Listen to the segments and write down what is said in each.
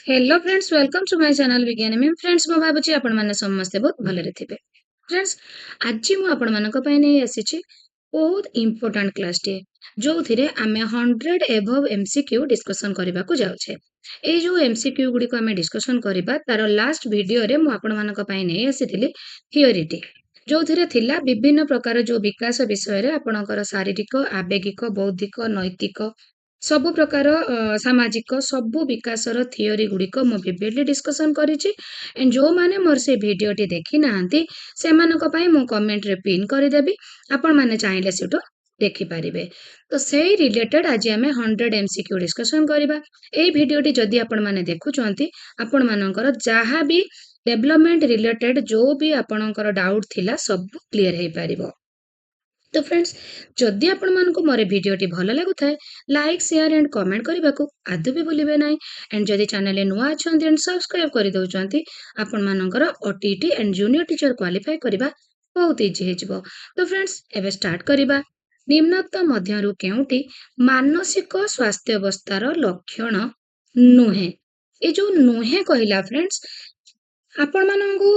Hello friends, welcome to my channel विज्ञान में friends मो भाबुची आपण माने समस्त बहुत भलरे थिबे। फ्रेंड्स आज मु आपण मानक पय नै आसीची बहुत इंपोर्टेंट क्लास टे जो थिरे आमे 100 एबव एमसीक्यू डिस्कशन करबा को जाउछे। ए जो एमसीक्यू गुडी को आमे डिस्कशन करबा तार लास्ट वीडियो रे मु आपण मानक पय नै आसीथिली थियोरी टे जो थिरे थिला विभिन्न प्रकार जो विकास विषय रे आपणकर शारीरिक आवेगिक बौद्धिक नैतिक ସବୁ ପ୍ରକାର ସାମାଜିକ ସବୁ ବିକାଶର ଥିଓରି ଗୁଡ଼ିକ ମୁଁ ଭିଭିଡଲି ଡିସ୍କସନ୍ କରିଛି। ଏଣ୍ଡ ଯେଉଁମାନେ ମୋର ସେ ଭିଡ଼ିଓଟି ଦେଖି ନାହାନ୍ତି ସେମାନଙ୍କ ପାଇଁ ମୁଁ କମେଣ୍ଟରେ ପିନ୍ କରିଦେବି, ଆପଣମାନେ ଚାହିଁଲେ ସେଠୁ ଦେଖିପାରିବେ। ତ ସେଇ ରିଲେଟେଡ୍ ଆଜି ଆମେ 100 MCQ ଡିସ୍କସନ୍ କରିବା। ଏଇ ଭିଡ଼ିଓଟି ଯଦି ଆପଣମାନେ ଦେଖୁଛନ୍ତି ଆପଣମାନଙ୍କର ଯାହା ବି ଡେଭଲପମେଣ୍ଟ ରିଲେଟେଡ୍ ଯେଉଁ ବି ଆପଣଙ୍କର ଡାଉଟ୍ ଥିଲା ସବୁ କ୍ଲିୟର ହେଇପାରିବ। तो फ्रेंड्स जदि आपण मानक मोर भिडियोटी भल लगुथाए लाइक शेयर एंड कमेंट करने को आदौ भी भूलिए ना। एंड जदि चैनल नुआ अच्छा एंड सब्सक्राइब कर दौरान आपण मानकर OTT and junior teacher qualify करवा बहुत इजी हो। तो फ्रेंड्स एवं स्टार्ट करवा। निम्नोक्त मध्यरु केउटी मानसिक स्वास्थ्य अवस्थार लक्षण नुहे। ये जो नुहे कहला फ्रेंड्स आपण मानू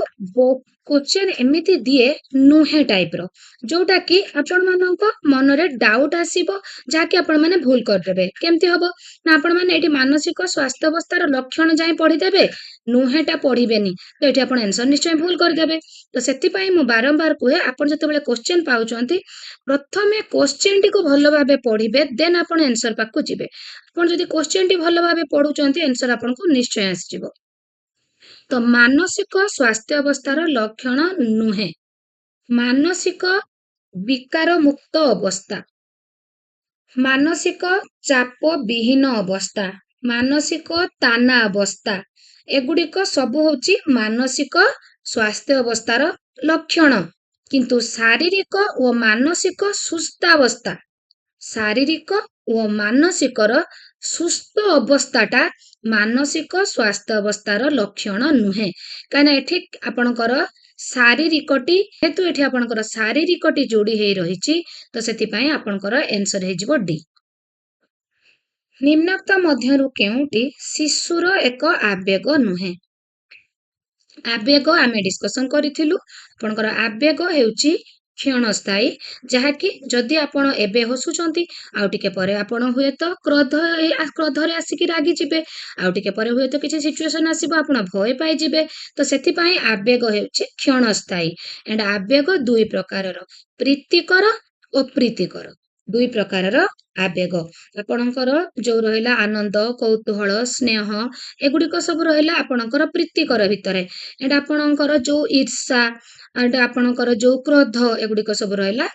क्वेश्चन एमिति दिए नुहे टाइप रो जोटा कि आपण मानक मन रे डाउट आसीबो जाकि आपण माने भूल कर देबे। केमति हबो ना आपण माने एठी मानसिक स्वास्थ्य अवस्थार लक्षण जाय पढ़ी देबे नुहेटा पढ़िबेनी तो एठी आपण आंसर निश्चय भूल कर देबे। तो सेति पई मु बारंबार कहे आपण जते बेले क्वेश्चन पाउचंती प्रथमे क्वेश्चन टी को भलो भाबे पढ़िबे देन आपण आंसर पाकु जिबे। आपण जदि क्वेश्चन टी भलो भाबे पढुचंती आंसर आपण को निश्चय आसीजिबो। तो मानसिक स्वास्थ्य अवस्थार लक्षण नुहे मानसिक विकार मुक्त अवस्था, मानसिक चाप विहीन अवस्था, मानसिक ताना अवस्था एगुड़िक सब होची मानसिक स्वास्थ्य अवस्थार लक्षण। किंतु शारीरिक और मानसिक सुस्थावस्था शारीरिक और मानसिकर सुस्थ अवस्थाटा मानसिक स्वास्थ्य अवस्थार लक्षण नुहे। कहीं एठी आपणकर शारीरिकटी हेतु एठी आपणकर शारीरिकटी जोड़ी हे रही तो सेतिपई आपणकर आंसर हे जिवो डी। निम्नोक्त मध्यरु केउटी शिशुर एक आवेग नुहे। आवेग आमे डिस्कशन करिथिलु आपणकर आवेग हेउची क्षणस्थायी जहाँकि जदि आपण एबे हसुचंती आउ टिके परे आपण हुए तो क्रोधरे आसिकी रागी जिबे आउ टिके परे हुए तो किछि सिचुएशन आसीबो आपण भय पाई जिबे। तो सेति पई आवेग हेउची क्षणस्थायी एंड आवेग दुई प्रकारर प्रीतिकर और प्रीतिकर दुई प्रकारर आवेग आपणकर जो रहिला आनंद कौतूहल स्नेह एगुड़िक सब रहिला आपणकर प्रीतिकर भितरे एंड आपणकर जो ईर्षा एंड आपणकर जो क्रोध एगुड़िक सब रहिला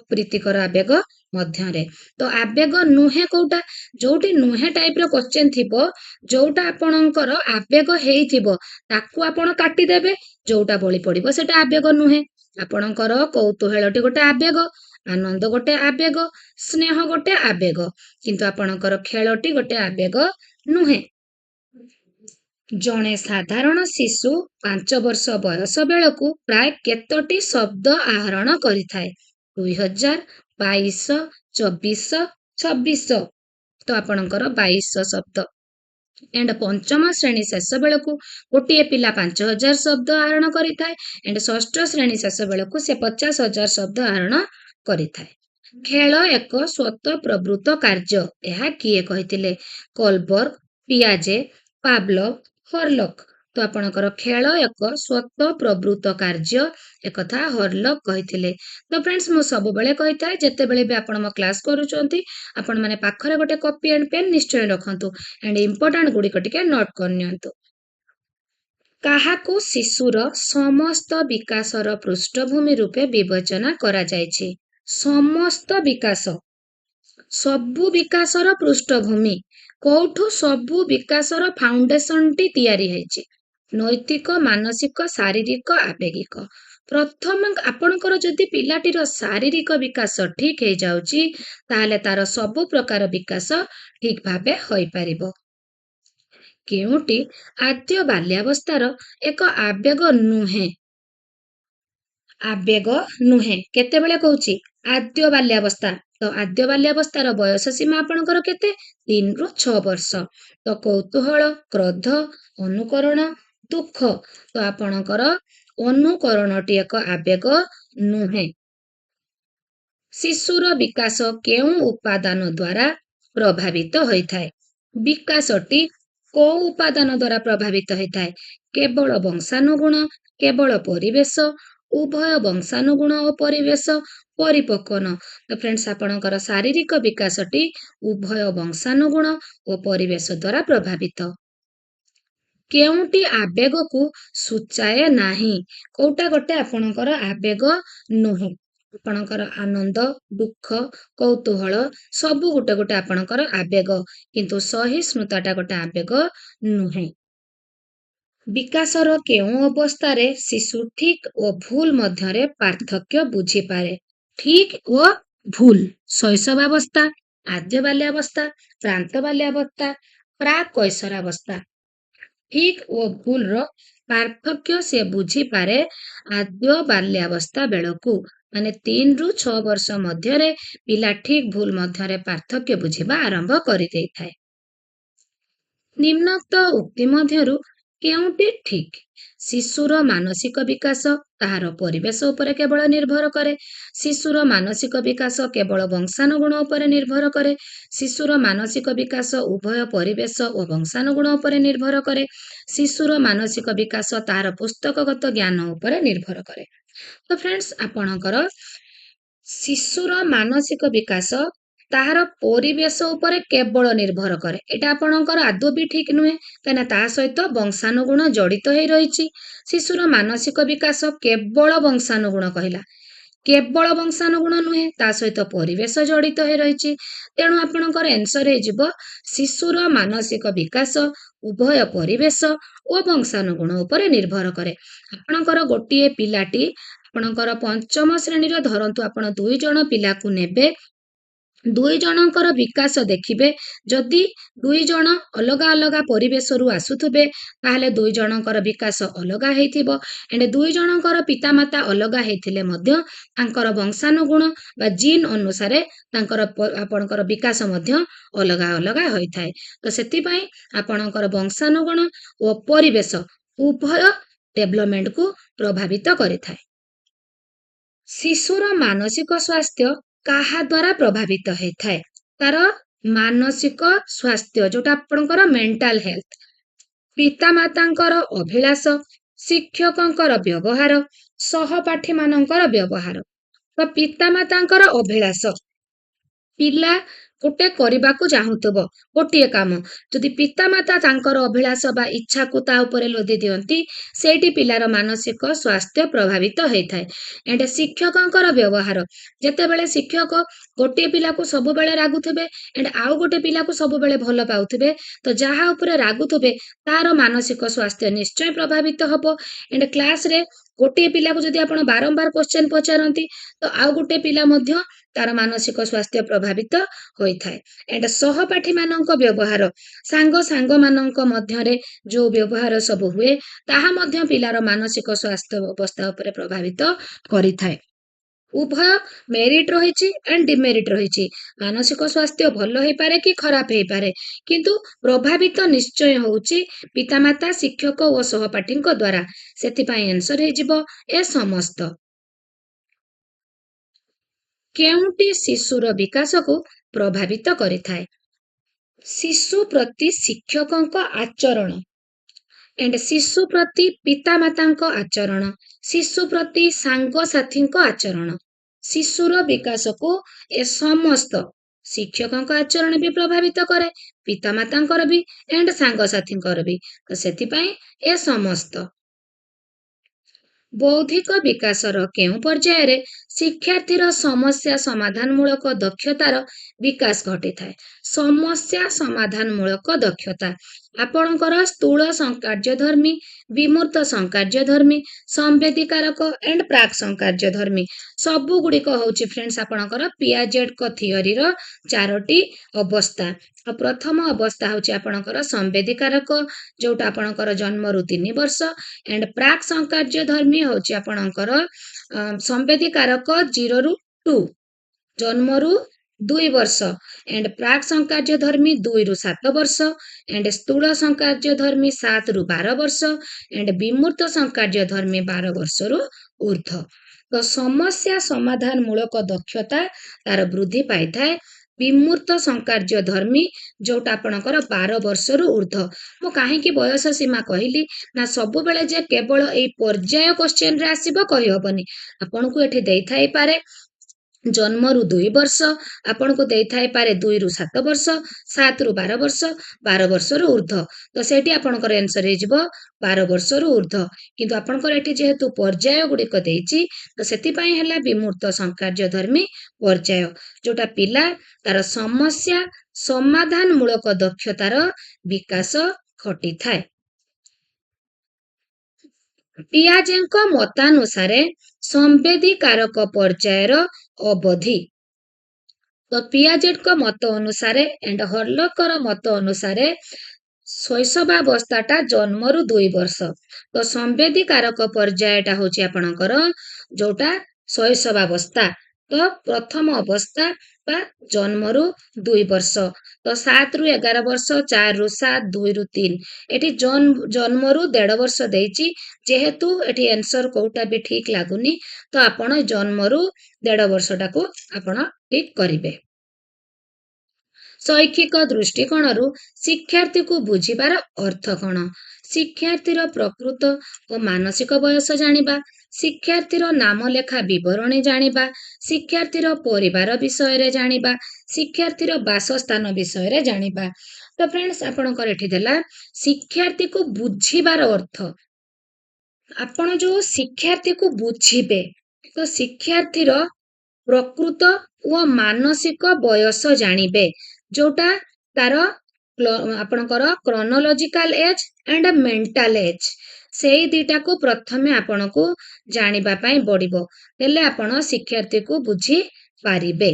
प्रीतिकर आवेग मध्यरे। तो आवेग नुहे कोटा जोटी नुहे टाइप रो क्वेश्चन थिबो जोटा आपणकर आवेग हेइथिबो ताकू आपण काटी देबे जोटा बळी पड़िबो सेटा आवेग नुहे। आपणकर कौतूहलटी गोटे आवेग आनंद गोटे आवेग स्नेह गोटे आवेग किंतु आपणकर खेलटी गोटे आवेग नुहे। जणे साधारण शिशु 5 वर्ष बयस बेलकू प्राय केतोटी शब्द आहरण करिथाए 2000 22 24 26 तो आपणकर 22 शब्द एंड पंचम श्रेणी शेष बेलकू गोटे पिला 5000 शब्द आहरण करिथाए एंड षष्ठ श्रेणी शेष बेलकू से 50,000 शब्द आहरण करिथाए। खेल एक स्वतः प्रवृत्त कार्य यह किए कहिथिले कोलबर्ग पियाजे पावलोव हरलक। तो आपणकर खेल एक स्वतः प्रवृत्त कार्य एकथा हरलक कहिथिले। तो फ्रेंड्स मु सब बेले कहिथाए जते बेले भी आपण म क्लास करूचंती आपण माने पाखरे गोटे कॉपी एंड पेन निश्चय रखंतु एंड इंपोर्टेंट गुडी को टिके नोट कर नियंतु। काहाकू शिशुर समस्त विकासर पृष्ठभूमि रूपे विवेचना करा जायछि। समस्त विकास सबु विकासर पृष्ठभूमि कोठू सबु विकासर फाउंडेशन टी तैयारी हैछि नैतिक मानसिक शारीरिक आवेगिक। प्रथम आपणकर जदि पिलाटीर शारीरिक विकास ठीक हो जाउची ताहले तार सबु प्रकार विकास ठीक भाबे होई परिबो। केउटी आद्य बाल्यावस्थार एक आवेग नुहे आवेग नुहे केतेबेले कहूची आद्य बाल्यावस्था ତ ଆଦ୍ୟ ବାଲ୍ୟାବସ୍ଥାର ବୟସ ସୀମା ଆପଣଙ୍କର କେତେ? 3 ରୁ 6 ବର୍ଷ। ତ କୌତୂହଳ, କ୍ରୋଧ, ଅନୁକରଣ, ଦୁଃଖ, ତ ଆପଣଙ୍କର ଅନୁକରଣଟି ଏକ ଆବେଗ ନୁହେଁ। ଶିଶୁର ବିକାଶ କେଉଁ ଉପାଦାନ ଦ୍ୱାରା ପ୍ରଭାବିତ ହୋଇଥାଏ? ବିକାଶଟି କୋଉ ଉପାଦାନ ଦ୍ୱାରା ପ୍ରଭାବିତ ହୋଇଥାଏ? କେବଳ ବଂଶାନୁଗୁଣ, କେବଳ ପରିବେଶ, ଉଭୟ ବଂଶାନୁଗୁଣ ଓ ପରିବେଶ, ପରିପକ୍ୱନ। ତ ଫ୍ରେଣ୍ଡସ୍ ଆପଣଙ୍କର ଶାରୀରିକ ବିକାଶଟି ଉଭୟ ବଂଶାନୁଗୁଣ ଓ ପରିବେଶ ଦ୍ୱାରା ପ୍ରଭାବିତ। କେଉଁଟି ଆବେଗକୁ ସୂଚାଏ ନାହିଁ? କୋଉଟା ଗୋଟେ ଆପଣଙ୍କର ଆବେଗ ନୁହେଁ। ଆପଣଙ୍କର ଆନନ୍ଦ, ଦୁଃଖ, କୌତୂହଳ ସବୁ ଗୋଟେ ଗୋଟେ ଆପଣଙ୍କର ଆବେଗ, କିନ୍ତୁ ସହିଷ୍ଣୁତାଟା ଗୋଟେ ଆବେଗ ନୁହେଁ। ବିକାଶର କେଉଁ ଅବସ୍ଥାରେ ଶିଶୁ ଠିକ୍ ଓ ଭୁଲ ମଧ୍ୟରେ ପାର୍ଥକ୍ୟ ବୁଝିପାରେ? ଠିକ୍ ଓ ଭୁଲ। ଶୈଶବାବସ୍ଥା, ଆଦ୍ୟ ବାଲ୍ୟାବସ୍ଥା, ପ୍ରାନ୍ତ ବାଲ୍ୟାବସ୍ଥା, ପ୍ରାକ୍ କୈଶୋରାବସ୍ଥା। ଠିକ୍ ଓ ଭୁଲର ପାର୍ଥକ୍ୟ ସେ ବୁଝିପାରେ ଆଦ୍ୟ ବାଲ୍ୟାବସ୍ଥା ବେଳକୁ, ମାନେ 3 ରୁ 6 ବର୍ଷ ମଧ୍ୟରେ ପିଲା ଠିକ୍ ଭୁଲ ମଧ୍ୟରେ ପାର୍ଥକ୍ୟ ବୁଝିବା ଆରମ୍ଭ କରିଦେଇଥାଏ। ନିମ୍ନୋକ୍ତ ଉକ୍ତି ମଧ୍ୟରୁ କେଉଁଟି ଠିକ୍? ଶିଶୁର ମାନସିକ ବିକାଶ ତାହାର ପରିବେଶ ଉପରେ କେବଳ ନିର୍ଭର କରେ। ଶିଶୁର ମାନସିକ ବିକାଶ କେବଳ ବଂଶାନୁଗୁଣ ଉପରେ ନିର୍ଭର କରେ। ଶିଶୁର ମାନସିକ ବିକାଶ ଉଭୟ ପରିବେଶ ଓ ବଂଶାନୁଗୁଣ ଉପରେ ନିର୍ଭର କରେ। ଶିଶୁର ମାନସିକ ବିକାଶ ତାହାର ପୁସ୍ତକଗତ ଜ୍ଞାନ ଉପରେ ନିର୍ଭର କରେ। ତ ଫ୍ରେଣ୍ଡସ୍ ଆପଣଙ୍କର ଶିଶୁର ମାନସିକ ବିକାଶ ତାହାର ପରିବେଶ ଉପରେ କେବଳ ନିର୍ଭର କରେ। ଏଟା ଆପଣଙ୍କର ଆଦୌ ବି ଠିକ୍ ନୁହେଁ, କାହିଁକିନା ତା ସହିତ ବଂଶାନୁଗୁଣ ଜଡ଼ିତ ହେଇ ରହିଛି। ଶିଶୁର ମାନସିକ ବିକାଶ କେବଳ ବଂଶାନୁଗୁଣ କହିଲା, କେବଳ ବଂଶାନୁଗୁଣ ନୁହେଁ, ତା ସହିତ ପରିବେଶ ଜଡ଼ିତ ହେଇ ରହିଛି। ତେଣୁ ଆପଣଙ୍କର ଆନ୍ସର ହେଇଯିବ ଶିଶୁର ମାନସିକ ବିକାଶ ଉଭୟ ପରିବେଶ ଓ ବଂଶାନୁଗୁଣ ଉପରେ ନିର୍ଭର କରେ। ଆପଣଙ୍କର ଗୋଟିଏ ପିଲାଟି ଆପଣଙ୍କର ପଞ୍ଚମ ଶ୍ରେଣୀର ଧରନ୍ତୁ ଆପଣ 2 ଜଣ ପିଲାକୁ ନେବେ, 2 ଜଣଙ୍କର ବିକାଶ ଦେଖିବେ। ଯଦି 2 ଜଣ ଅଲଗା ଅଲଗା ପରିବେଶରୁ ଆସୁଥିବେ ତାହେଲେ 2 ଜଣଙ୍କର ବିକାଶ ଅଲଗା ହେଇଥିବ। ଏଣ୍ଡ 2 ଜଣଙ୍କର ପିତାମାତା ଅଲଗା ହେଇଥିଲେ ମଧ୍ୟ ତାଙ୍କର ବଂଶାନୁଗୁଣ ବା ଜିନ୍ ଅନୁସାରେ ତାଙ୍କର ଆପଣଙ୍କର ବିକାଶ ମଧ୍ୟ ଅଲଗା ଅଲଗା ହୋଇଥାଏ। ତ ସେଥିପାଇଁ ଆପଣଙ୍କର ବଂଶାନୁଗୁଣ ଓ ପରିବେଶ ଉଭୟ ଡେଭଲପମେଣ୍ଟକୁ ପ୍ରଭାବିତ କରିଥାଏ। ଶିଶୁର ମାନସିକ ସ୍ୱାସ୍ଥ୍ୟ କାହା ଦ୍ୱାରା ପ୍ରଭାବିତ ହେଇଥାଏ? ତାର ମାନସିକ ସ୍ୱାସ୍ଥ୍ୟ ଯୋଉଟା ଆପଣଙ୍କର ମେଣ୍ଟାଲ ହେଲ୍ଥ। ପିତାମାତାଙ୍କର ଅଭିଳାଷ, ଶିକ୍ଷକଙ୍କର ବ୍ୟବହାର, ସହପାଠୀମାନଙ୍କର ବ୍ୟବହାର। ତ ପିତାମାତାଙ୍କର ଅଭିଳାଷ, ପିଲା ଗୋଟେ କରିବାକୁ ଚାହୁଁଥିବ ଗୋଟିଏ କାମ, ଯଦି ପିତାମାତା ତାଙ୍କର ଅଭିଳାଷ ବା ଇଚ୍ଛାକୁ ତା ଉପରେ ଲଦି ଦିଅନ୍ତି, ସେଇଠି ପିଲାର ମାନସିକ ସ୍ୱାସ୍ଥ୍ୟ ପ୍ରଭାବିତ ହେଇଥାଏ। ଏଣ୍ଡ ଶିକ୍ଷକଙ୍କର ବ୍ୟବହାର, ଯେତେବେଳେ ଶିକ୍ଷକ ଗୋଟିଏ ପିଲାକୁ ସବୁବେଳେ ରାଗୁଥିବେ ଏଣ୍ଡ ଆଉ ଗୋଟେ ପିଲାକୁ ସବୁବେଳେ ଭଲ ପାଉଥିବେ, ତ ଯାହା ଉପରେ ରାଗୁଥିବେ ତାର ମାନସିକ ସ୍ୱାସ୍ଥ୍ୟ ନିଶ୍ଚୟ ପ୍ରଭାବିତ ହବ। ଏଣ୍ଡ କ୍ଲାସରେ ଗୋଟିଏ ପିଲାକୁ ଯଦି ଆପଣ ବାରମ୍ବାର କ୍ୱେଶ୍ଚନ ପଚାରନ୍ତି, ତ ଆଉ ଗୋଟେ ପିଲା ମଧ୍ୟ ତାର ମାନସିକ ସ୍ୱାସ୍ଥ୍ୟ ପ୍ରଭାବିତ ହୋଇଥାଏ। ଏଣ୍ଡ ସହପାଠୀମାନଙ୍କ ବ୍ୟବହାର, ସାଙ୍ଗମାନଙ୍କ ମଧ୍ୟରେ ଯୋଉ ବ୍ୟବହାର ସବୁ ହୁଏ ତାହା ମଧ୍ୟ ପିଲାର ମାନସିକ ସ୍ୱାସ୍ଥ୍ୟ ଅବସ୍ଥା ଉପରେ ପ୍ରଭାବିତ କରିଥାଏ। ଉଭୟ ମେରିଟ୍ ରହିଛି ଆଣ୍ଡ ଡିମେରିଟ୍ ରହିଛି। ମାନସିକ ସ୍ୱାସ୍ଥ୍ୟ ଭଲ ହେଇପାରେ କି ଖରାପ ହେଇପାରେ, କିନ୍ତୁ ପ୍ରଭାବିତ ନିଶ୍ଚୟ ହେଉଛି ପିତାମାତା, ଶିକ୍ଷକ ଓ ସହପାଠୀଙ୍କ ଦ୍ୱାରା। ସେଥିପାଇଁ ଆନ୍ସର ହେଇଯିବ ଏ ସମସ୍ତ। କେଉଁଟି ଶିଶୁର ବିକାଶକୁ ପ୍ରଭାବିତ କରିଥାଏ? ଶିଶୁ ପ୍ରତି ଶିକ୍ଷକଙ୍କ ଆଚରଣ ଏଣ୍ଡ ଶିଶୁ ପ୍ରତି ପିତାମାତାଙ୍କ ଆଚରଣ, ଶିଶୁ ପ୍ରତି ସାଙ୍ଗସାଥୀଙ୍କ ଆଚରଣ। ଶିଶୁର ବିକାଶକୁ ଏ ସମସ୍ତ ଶିକ୍ଷକଙ୍କ ଆଚରଣ ବି ପ୍ରଭାବିତ କରେ, ପିତାମାତାଙ୍କର ବି ଏଣ୍ଡ ସାଙ୍ଗସାଥୀଙ୍କର ବି। ତ ସେଥିପାଇଁ ଏ ସମସ୍ତ। ବୌଦ୍ଧିକ ବିକାଶର କେଉଁ ପର୍ଯ୍ୟାୟରେ ଶିକ୍ଷାର୍ଥୀର ସମସ୍ୟା ସମାଧାନମୂଳକ ଦକ୍ଷତାର ବିକାଶ ଘଟିଥାଏ? ସମସ୍ୟା ସମାଧାନମୂଳକ ଦକ୍ଷତା ଆପଣଙ୍କର ସ୍ଥୂଳ ସଂକାର୍ଯ୍ୟଧର୍ମୀ, ବିମୂର୍ତ୍ତ ସଂକାର୍ଯ୍ୟଧର୍ମୀ, ସମ୍ବେଦୀକାରକ ଏଣ୍ଡ ପ୍ରାକ୍ ସଂକାର୍ଯ୍ୟଧର୍ମୀ ସବୁ ଗୁଡ଼ିକ ହେଉଛି ଫ୍ରେଣ୍ଡସ୍ ଆପଣଙ୍କର ପିଆଜେଟଙ୍କ ଥିଓରିର 4ଟି ଅବସ୍ଥା। ପ୍ରଥମ ଅବସ୍ଥା ହେଉଛି ଆପଣଙ୍କର ସମ୍ବେଦୀକାରକ, ଯୋଉଟା ଆପଣଙ୍କର ଜନ୍ମରୁ 3 ବର୍ଷ, ଏଣ୍ଡ ପ୍ରାକ୍ ସଂକାର୍ଯ୍ୟଧର୍ମୀ ହେଉଛି ଆପଣଙ୍କର ସମ୍ବେଦୀକାରକ 0 ରୁ 2, ଜନ୍ମରୁ 2 ବର୍ଷ and ପ୍ରାକ୍ ସଂକାର୍ଯ୍ୟ ଧର୍ମୀ 2 ରୁ 7 ବର୍ଷ and ସ୍ଥୂଳ ସଂକାର୍ଯ୍ୟ ଧର୍ମୀ 7 ରୁ 12 ବର୍ଷ and ବିମୂର୍ତ୍ତ ସଂକାର୍ଯ୍ୟ ଧର୍ମୀ 12 ବର୍ଷରୁ ଊର୍ଦ୍ଧ୍ୱ। ତ ସମସ୍ୟା ସମାଧାନ ମୂଳକ ଦକ୍ଷତା ତାର ବୃଦ୍ଧି ପାଇଥାଏ ବିମୂର୍ତ୍ତ ସଂକାର୍ଯ୍ୟ ଧର୍ମୀ ଯୋଉଟା ଆପଣଙ୍କର 12 ବର୍ଷରୁ ଊର୍ଦ୍ଧ୍ୱ। ମୁଁ କାହିଁକି ବୟସ ସୀମା କହିଲି ନା ସବୁବେଳେ ଯେ କେବଳ ଏଇ ପର୍ଯ୍ୟାୟ କ୍ୱେଶ୍ଚେନରେ ଆସିବ କହିହବନି। ଆପଣଙ୍କୁ ଏଠି ଦେଇଥାଇପାରେ ଜନ୍ମରୁ 2 ବର୍ଷ, ଆପଣଙ୍କୁ ଦେଇଥାଇପାରେ 2 ରୁ 7 ବର୍ଷ, 7 ରୁ 12 ବର୍ଷ, 12 ବର୍ଷରୁ ଊର୍ଦ୍ଧ୍ୱ। ତ ସେଇଠି ଆପଣଙ୍କର ଆନ୍ସର ହେଇଯିବ 12 ବର୍ଷରୁ ଊର୍ଦ୍ଧ୍ୱ। କିନ୍ତୁ ଆପଣଙ୍କର ଏଠି ଯେହେତୁ ପର୍ଯ୍ୟାୟ ଗୁଡ଼ିକ ଦେଇଛି ତ ସେଥିପାଇଁ ହେଲା ବିମୂର୍ତ୍ତ ସଂକାର୍ଯ୍ୟ ଧର୍ମୀ ପର୍ଯ୍ୟାୟ ଯୋଉଟା ପିଲା ତାର ସମସ୍ୟା ସମାଧାନ ମୂଳକ ଦକ୍ଷତାର ବିକାଶ ଘଟିଥାଏ। ପିଆଜେଙ୍କ ମତାନୁସାରେ ସମ୍ବେଦୀକାରକ ପର୍ଯ୍ୟାୟର ଅବଧି। ତ ପିଆଜେଙ୍କ ମତ ଅନୁସାରେ ଏଣ୍ଡ ହର୍ଲକର ମତ ଅନୁସାରେ ଶୈଶବାବସ୍ଥାଟା ଜନ୍ମରୁ 2 ବର୍ଷ। ତ ସମ୍ବେଦୀକାରକ ପର୍ଯ୍ୟାୟଟା ହଉଛି ଆପଣଙ୍କର ଯୋଉଟା ଶୈଶବାବସ୍ଥା। ତ ପ୍ରଥମ ଅବସ୍ଥା ବା ଜନ୍ମରୁ 2 ବର୍ଷ। ତ 7 ରୁ 11 ବର୍ଷ, 4 ରୁ 7, 2 ରୁ 3। ଏଠି ଜନ୍ମରୁ 1.5 ବର୍ଷ ଦେଇଛି ଯେହେତୁ ଏଠି ଆନ୍ସର କୋଉଟା ବି ଠିକ ଲାଗୁନି ତ ଆପଣ ଜନ୍ମରୁ 1.5 ବର୍ଷଟାକୁ ଆପଣ ଠିକ କରିବେ। ଶୈକ୍ଷିକ ଦୃଷ୍ଟିକୋଣରୁ ଶିକ୍ଷାର୍ଥୀକୁ ବୁଝିବାର ଅର୍ଥ କଣ? ଶିକ୍ଷାର୍ଥୀର ପ୍ରକୃତ ଓ ମାନସିକ ବୟସ ଜାଣିବା, ଶିକ୍ଷାର୍ଥୀର ନାମ ଲେଖା ବିବରଣୀ ଜାଣିବା, ଶିକ୍ଷାର୍ଥୀର ପରିବାର ବିଷୟରେ ଜାଣିବା, ଶିକ୍ଷାର୍ଥୀର ବାସସ୍ଥାନ ବିଷୟରେ ଜାଣିବା। ତ ଫ୍ରେଣ୍ଡସ୍ ଆପଣଙ୍କର ଏଠି ଦେଲା ଶିକ୍ଷାର୍ଥୀକୁ ବୁଝିବାର ଅର୍ଥ। ଆପଣ ଯୋଉ ଶିକ୍ଷାର୍ଥୀକୁ ବୁଝିବେ ତ ଶିକ୍ଷାର୍ଥୀର ପ୍ରକୃତ ଓ ମାନସିକ ବୟସ ଜାଣିବେ ଯୋଉଟା ତାର ଆପଣଙ୍କର chronological age and mental age ସେଇ ଦିଟାକୁ ପ୍ରଥମେ ଆପଣଙ୍କୁ ଜାଣିବା ପାଇଁ ପଡିବ ହେଲେ ଆପଣ ଶିକ୍ଷାର୍ଥୀକୁ ବୁଝି ପାରିବେ।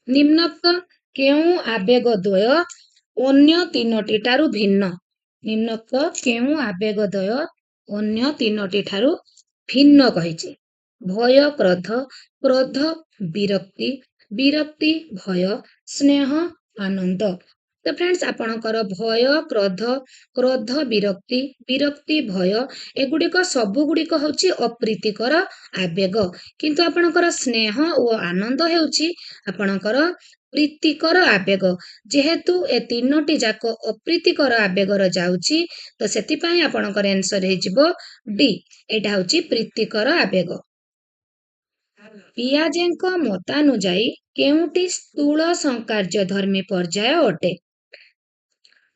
ନିମ୍ନୋକ୍ତ କେଉଁ ଆବେଗ ଦ୍ୱୟ ଅନ୍ୟ ତିନୋଟି ଠାରୁ ଭିନ୍ନ? ନିମ୍ନୋକ୍ତ କେଉଁ ଆବେଗ ଦ୍ୱୟ ଅନ୍ୟ ତିନୋଟି ଠାରୁ ଭିନ୍ନ କହିଛି? ଭୟ କ୍ରୋଧ, କ୍ରୋଧ ବିରକ୍ତି, ବିରକ୍ତି ଭୟ, ସ୍ନେହ ଆନନ୍ଦ। ତ ଫ୍ରେଣ୍ଡସ୍ ଆପଣଙ୍କର ଭୟ କ୍ରୋଧ, କ୍ରୋଧ ବିରକ୍ତି, ବିରକ୍ତି ଭୟ ଏଗୁଡିକ ସବୁଗୁଡିକ ହଉଛି ଅପ୍ରୀତିକର ଆବେଗ କିନ୍ତୁ ଆପଣଙ୍କର ସ୍ନେହ ଓ ଆନନ୍ଦ ହେଉଛି ଆପଣଙ୍କର ପ୍ରୀତିକର ଆବେଗ। ଯେହେତୁ ଏ ତିନୋଟି ଯାକ ଅପ୍ରୀତିକର ଆବେଗର ଯାଉଛି ତ ସେଥିପାଇଁ ଆପଣଙ୍କର ଆନ୍ସର ହେଇଯିବ ଡି। ଏଇଟା ହଉଛି ପ୍ରୀତିକର ଆବେଗ। ପିଆଜେଙ୍କ ମତାନୁଯାୟୀ କେଉଁଟି ସ୍ଥୂଳ ସଂକାର୍ଯ୍ୟ ଧର୍ମୀ ପର୍ଯ୍ୟାୟ ଅଟେ?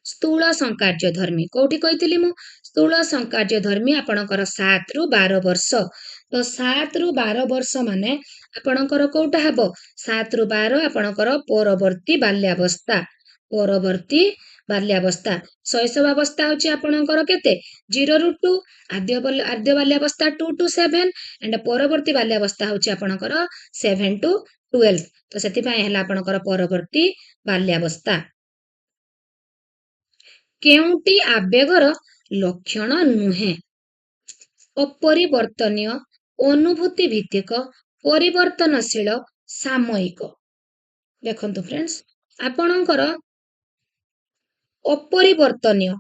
ସ୍ଥୂଳ ସଂକାର୍ଯ୍ୟ ଧର୍ମୀ କୋଉଠି କହିଥିଲି ମୁଁ ସ୍ଥୂଳ ସଂକାର୍ଯ୍ୟ ଧର୍ମୀ ଆପଣଙ୍କର 7 ରୁ 12 ବର୍ଷ। ତ 7 ରୁ 12 ବର୍ଷ ମାନେ ଆପଣଙ୍କର କୋଉଟା ହେବ 7 ରୁ 12 ଆପଣଙ୍କର ପରବର୍ତ୍ତୀ ବାଲ୍ୟାବସ୍ଥା। ପରବର୍ତ୍ତୀ ବାଲ୍ୟାବସ୍ଥା ଶୈଶବାବସ୍ଥା ହଉଛି ଆପଣଙ୍କର କେତେ 0 ରୁ 2, ଆଦ୍ୟ ବାଲ୍ୟାବସ୍ଥା 2 to 7 ଏଣ୍ଡ ପରବର୍ତ୍ତୀ ବାଲ୍ୟାବସ୍ଥା ହଉଛି ଆପଣଙ୍କର 7 to 12। ତ ସେଥିପାଇଁ ହେଲା ଆପଣଙ୍କର ପରବର୍ତ୍ତୀ ବାଲ୍ୟାବସ୍ଥା। କେଉଁଟି ଆବେଗର ଲକ୍ଷଣ ନୁହେଁ? ଅପରିବର୍ତ୍ତନୀୟ, ଅନୁଭୂତି ଭିତ୍ତିକ, ପରିବର୍ତ୍ତନଶୀଳ, ସାମୟିକ। ଦେଖନ୍ତୁ ଫ୍ରେଣ୍ଡସ୍ ଆପଣଙ୍କର ଅପରିବର୍ତ୍ତନୀୟ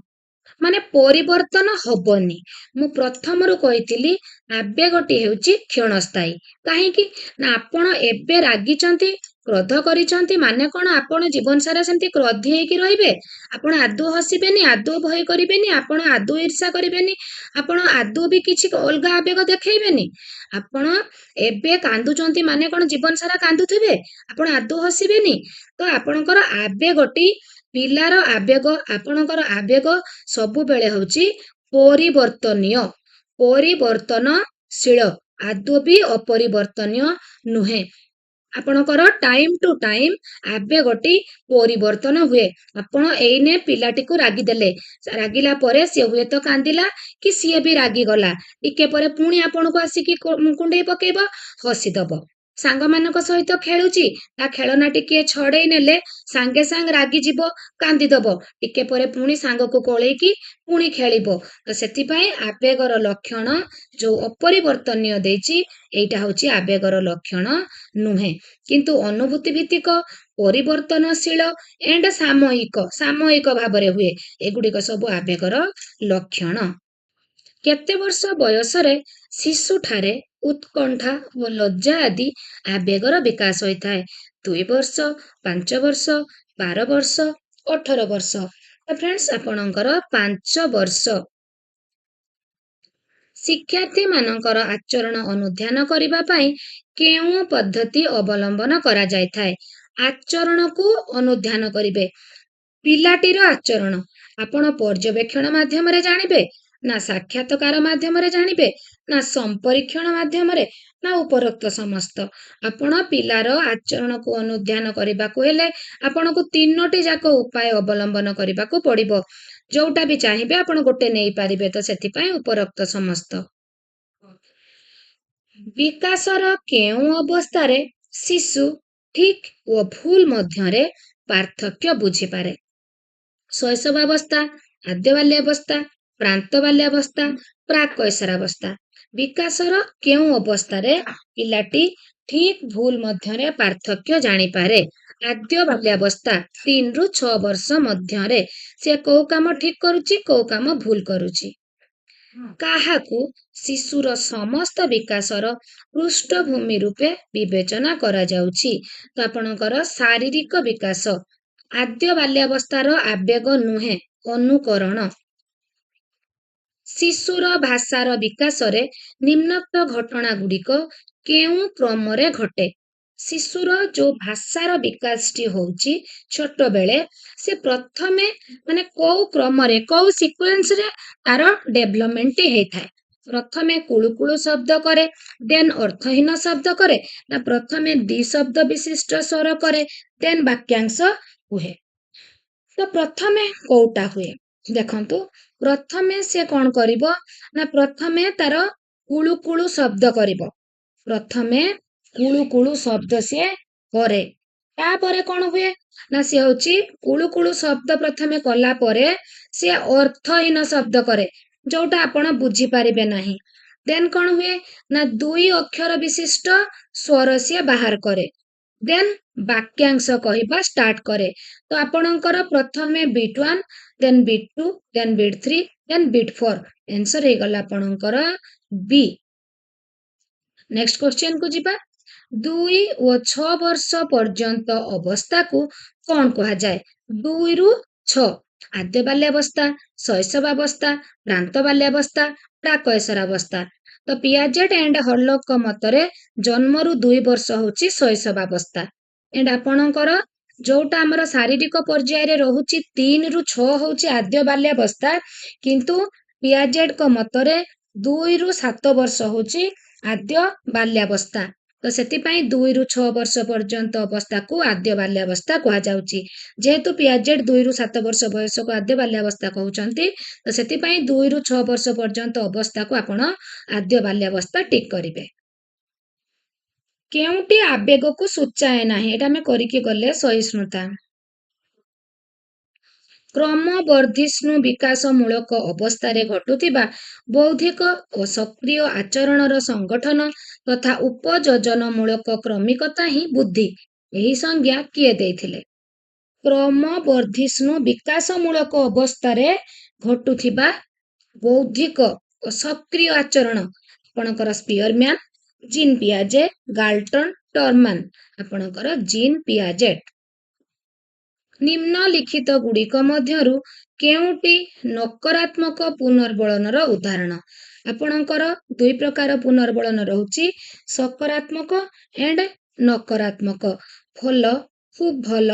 ମାନେ ପରିବର୍ତ୍ତନ ହବନି। ମୁଁ ପ୍ରଥମରୁ କହିଥିଲି ଆବେଗଟି ହେଉଛି କ୍ଷଣସ୍ଥାୟୀ। କାହିଁକି ନା ଆପଣ ଏବେ ରାଗିଛନ୍ତି କ୍ରୋଧ କରିଛନ୍ତି ମାନେ କଣ ଆପଣ ଜୀବନ ସାରା ସେମିତି କ୍ରୋଧୀ ହେଇକି ରହିବେ? ଆପଣ ଆଦୌ ହସିବେନି, ଆଦୌ ଭୟ କରିବେନି, ଆପଣ ଆଦୌ ଈର୍ଷା କରିବେନି, ଆପଣ ଆଦୌ ବି କିଛି ଅଲଗା ଆବେଗ ଦେଖେଇବେନି। ଆପଣ ଏବେ କାନ୍ଦୁଛନ୍ତି ମାନେ କଣ ଜୀବନ ସାରା କାନ୍ଦୁଥିବେ? ଆପଣ ଆଦୌ ହସିବେନି। ତ ଆପଣଙ୍କର ଆବେଗଟି ପିଲାର ଆବେଗ ଆପଣଙ୍କର ଆବେଗ ସବୁବେଳେ ହଉଛି ପରିବର୍ତ୍ତନୀୟ, ପରିବର୍ତ୍ତନଶୀଳ, ଆଦୌ ବି ଅପରିବର୍ତ୍ତନୀୟ ନୁହେଁ। ଆପଣଙ୍କର ଟାଇମ ଟୁ ଟାଇମ ଆବେଗଟି ପରିବର୍ତ୍ତନ ହୁଏ। ଆପଣ ଏଇନେ ପିଲାଟିକୁ ରାଗିଦେଲେ, ରାଗିଲା ପରେ ସିଏ ହୁଏତ କାନ୍ଦିଲା କି ସିଏ ବି ରାଗିଗଲା, ଟିକେ ପରେ ପୁଣି ଆପଣଙ୍କୁ ଆସିକି କୁଣ୍ଡେଇ ପକେଇବ, ହସିଦବ। ସାଙ୍ଗମାନଙ୍କ ସହିତ ଖେଳୁଛି, ତା ଖେଳନା ଟିକିଏ ଛଡେଇ ନେଲେ ସାଙ୍ଗେ ସାଙ୍ଗେ ରାଗିଯିବ, କାନ୍ଦିଦବ। ଟିକେ ପରେ ପୁଣି ସାଙ୍ଗକୁ କୋଳେଇକି ପୁଣି ଖେଳିବ। ତ ସେଥିପାଇଁ ଆବେଗର ଲକ୍ଷଣ ଯୋଉ ଅପରିବର୍ତ୍ତନୀୟ ଦେଇଛି, ଏଇଟା ହଉଛି ଆବେଗର ଲକ୍ଷଣ ନୁହେଁ। କିନ୍ତୁ ଅନୁଭୂତି ଭିତ୍ତିକ, ପରିବର୍ତ୍ତନଶୀଳ ଏଣ୍ଡ ସାମୟିକ ଭାବରେ ହୁଏ। ଏଗୁଡିକ ସବୁ ଆବେଗର ଲକ୍ଷଣ। କେତେ ବର୍ଷ ବୟସରେ ଶିଶୁଠାରେ ଉତ୍କଣ୍ଠା ଓ ଲଜ୍ଜା ଆଦି ଆବେଗର ବିକାଶ ହୋଇଥାଏ? 2 ବର୍ଷ, 5 ବର୍ଷ, 12 ବର୍ଷ, 18 ବର୍ଷ। ତ ଫ୍ରେଣ୍ଡସ୍, ଆପଣଙ୍କର 5 ବର୍ଷ। ଶିକ୍ଷାର୍ଥୀମାନଙ୍କର ଆଚରଣ ଅନୁଧ୍ୟାନ କରିବା ପାଇଁ କେଉଁ ପଦ୍ଧତି ଅବଲମ୍ବନ କରାଯାଇଥାଏ? ଆଚରଣକୁ ଅନୁଧ୍ୟାନ କରିବେ। ପିଲାଟିର ଆଚରଣ ଆପଣ ପର୍ଯ୍ୟବେକ୍ଷଣ ମାଧ୍ୟମରେ ଜାଣିବେ, ନା ସାକ୍ଷାତକାର ମାଧ୍ୟମରେ ଜାଣିବେ, ନା ସମ୍ପରୀକ୍ଷଣ ମାଧ୍ୟମରେ, ନା ଉପରୋକ୍ତ ସମସ୍ତ? ଆପଣ ପିଲାର ଆଚରଣକୁ ଅନୁଧ୍ୟାନ କରିବାକୁ ହେଲେ ଆପଣଙ୍କୁ 3ଟି ଯାକ ଉପାୟ ଅବଲମ୍ବନ କରିବାକୁ ପଡିବ। ଯୋଉଟା ବି ଚାହିଁବେ ଆପଣ ଗୋଟେ ନେଇପାରିବେ। ତ ସେଥିପାଇଁ ଉପରୋକ୍ତ ସମସ୍ତ। ବିକାଶର କେଉଁ ଅବସ୍ଥାରେ ଶିଶୁ ଠିକ୍ ଓ ଭୁଲ ମଧ୍ୟରେ ପାର୍ଥକ୍ୟ ବୁଝିପାରେ? ଶୈଶବାବସ୍ଥା, ଆଦ୍ୟ ବାଲ୍ୟାବସ୍ଥା, ପ୍ରାନ୍ତ ବାଲ୍ୟାବସ୍ଥା, ପ୍ରାକ୍ କୈଶୋରାବସ୍ଥା। ବିକାଶର କେଉଁ ଅବସ୍ଥାରେ ପିଲାଟି ଠିକ୍ ଭୁଲ ମଧ୍ୟରେ ପାର୍ଥକ୍ୟ ଜାଣିପାରେ? ଆଦ୍ୟ ବାଲ୍ୟାବସ୍ଥା, 3 ରୁ 6 ବର୍ଷ ମଧ୍ୟରେ। ସେ କୋଉ କାମ ଠିକ୍ କରୁଛି, କୋଉ କାମ ଭୁଲ କରୁଛି। କାହାକୁ ଶିଶୁର ସମସ୍ତ ବିକାଶର ପୃଷ୍ଠଭୂମି ରୂପେ ବିବେଚନା କରାଯାଉଛି? ତ ଆପଣଙ୍କର ଶାରୀରିକ ବିକାଶ। ଆଦ୍ୟ ବାଲ୍ୟାବସ୍ଥାର ଆବେଗ ନୁହେଁ, ଅନୁକରଣ। ଶିଶୁର ଭାଷାର ବିକାଶରେ ନିମ୍ନୋକ୍ତ ଘଟଣା ଗୁଡ଼ିକ କେଉଁ କ୍ରମରେ ଘଟେ? ଶିଶୁର ଯୋଉ ଭାଷାର ବିକାଶଟି ହଉଛି ଛୋଟବେଳେ, ସେ ପ୍ରଥମେ କୋଉ କ୍ରମରେ, କୋଉ ସିକ୍ୱେନ୍ସରେ ତାର ଡେଭଲପମେଣ୍ଟଟି ହେଇଥାଏ? ପ୍ରଥମେ କୁଳୁ କୁଳୁ ଶବ୍ଦ କରେ, ଦେନ୍ ଅର୍ଥହୀନ ଶବ୍ଦ କରେ, ନା ପ୍ରଥମେ ଦ୍ୱିଶବ୍ଦ ବିଶିଷ୍ଟ ସ୍ୱର କରେ, ଦେନ୍ ବାକ୍ୟାଂଶ ହୁଏ? ତ ପ୍ରଥମେ କୋଉଟା ହୁଏ? ଦେଖନ୍ତୁ, ପ୍ରଥମେ ସେ କଣ କରିବ ନା ପ୍ରଥମେ ତାର କୁଳୁ କୁଳୁ ଶବ୍ଦ କରିବ। ପ୍ରଥମେ କୁଳୁ କୁଳୁ ଶବ୍ଦ ସିଏ କରେ। ତାପରେ କଣ ହୁଏ ନା ସିଏ ହଉଛି କୁଳୁ କୁଳୁ ଶବ୍ଦ ପ୍ରଥମେ କଲା ପରେ ସିଏ ଅର୍ଥହୀନ ଶବ୍ଦ କରେ, ଯୋଉଟା ଆପଣ ବୁଝିପାରିବେ ନାହିଁ। ଦେନ୍ କଣ ହୁଏ ନା 2 ଅକ୍ଷର ବିଶିଷ୍ଟ ସ୍ୱର ସିଏ ବାହାର କରେ। ଦେନ୍ ବାକ୍ୟାଂଶ କହିବା ଷ୍ଟାର୍ଟ କରେ। ତ ଆପଣଙ୍କର ପ୍ରଥମେ ବିଟ୍ 1, ଦେନ୍ ବିଟ୍ 2, ଦେନ୍ ବିଟ୍ 3, ଦେନ୍ ବିଟ୍ 4। ଆନ୍ସର ହେଇଗଲା ଆପଣଙ୍କର ବି। ନେକ୍ସଟ କ୍ୱେଶ୍ଚନ କୁ ଯିବା। 2 ଓ 6 ବର୍ଷ ପର୍ଯ୍ୟନ୍ତ ଅବସ୍ଥାକୁ କଣ କୁହାଯାଏ? 2 ରୁ 6। ଆଦ୍ୟ ବାଲ୍ୟାବସ୍ଥା, ଶୈଶବାବସ୍ଥା, ପ୍ରାନ୍ତ ବାଲ୍ୟାବସ୍ଥା, ପ୍ରାକ୍ କୈଶୋରାବସ୍ଥା। ତ ପିଆଜେଟ୍ ଏଣ୍ଡ ହର୍ଲକଙ୍କ ମତରେ ଜନ୍ମରୁ 2 ବର୍ଷ ହଉଛି ଶୈଶବାବସ୍ଥା। ଏଣ୍ଡ ଆପଣଙ୍କର ଯୋଉଟା ଆମର ଶାରୀରିକ ପର୍ଯ୍ୟାୟରେ ରହୁଛି 3 ରୁ 6 ହଉଛି ଆଦ୍ୟ ବାଲ୍ୟାବସ୍ଥା, କିନ୍ତୁ ପିଆଜେଟ୍ଙ୍କ ମତରେ 2 ରୁ 7 ବର୍ଷ ହଉଛି ଆଦ୍ୟ ବାଲ୍ୟାବସ୍ଥା। ତ ସେଥିପାଇଁ 2 ରୁ 6 ବର୍ଷ ପର୍ଯ୍ୟନ୍ତ ଅବସ୍ଥାକୁ ଆଦ୍ୟ ବାଲ୍ୟାବସ୍ଥା କୁହାଯାଉଛି। ଯେହେତୁ ପିଆଜେଟ୍ 2 ରୁ 7 ବର୍ଷ ବୟସକୁ ଆଦ୍ୟ ବାଲ୍ୟାବସ୍ଥା କହୁଛନ୍ତି, ତ ସେଥିପାଇଁ 2 ରୁ 6 ବର୍ଷ ପର୍ଯ୍ୟନ୍ତ ଅବସ୍ଥାକୁ ଆପଣ ଆଦ୍ୟ ବାଲ୍ୟାବସ୍ଥା ଟିକ୍ କରିବେ। କେଉଁଟି ଆବେଗକୁ ସୂଚାଏ ନାହିଁ? ଏଇଟା ଆମେ କରିକି ଗଲେ ସହିଷ୍ଣୁତା। କ୍ରମବର୍ଦ୍ଧିଷ୍ଣୁ ବିକାଶମୂଳକ ଅବସ୍ଥାରେ ଘଟୁଥିବା ବୌଦ୍ଧିକ ଓ ସକ୍ରିୟ ଆଚରଣର ସଂଗଠନ ତଥା ଉପଯୋଜନମୂଳକ କ୍ରମିକତା ହିଁ ବୁଦ୍ଧି। ଏହି ସଂଜ୍ଞା କିଏ ଦେଇଥିଲେ? କ୍ରମବର୍ଦ୍ଧିଷ୍ଣୁ ବିକାଶମୂଳକ ଅବସ୍ଥାରେ ଘଟୁଥିବା ବୌଦ୍ଧିକ ଓ ସକ୍ରିୟ ଆଚରଣ ଆପଣଙ୍କର ସ୍ପିୟରମ୍ୟାନ୍, ଜିନ୍ ପିଆଜେ, ଗାଲ୍ଟନ, ଟରମାନ। ଆପଣଙ୍କର ଜିନ୍ ପିଆଜେଟ୍। ନିମ୍ନଲିଖିତ ଗୁଡ଼ିକ ମଧ୍ୟରୁ କେଉଁଟି ନକାରାତ୍ମକ ପୁନର୍ବଳନର ଉଦାହରଣ? ଆପଣଙ୍କର 2 ପ୍ରକାର ପୁନର୍ବଳନ ରହୁଛି, ସକାରାତ୍ମକ ଏଣ୍ଡ ନକାରାତ୍ମକ। ଭଲ, ଖୁବ୍ ଭଲ,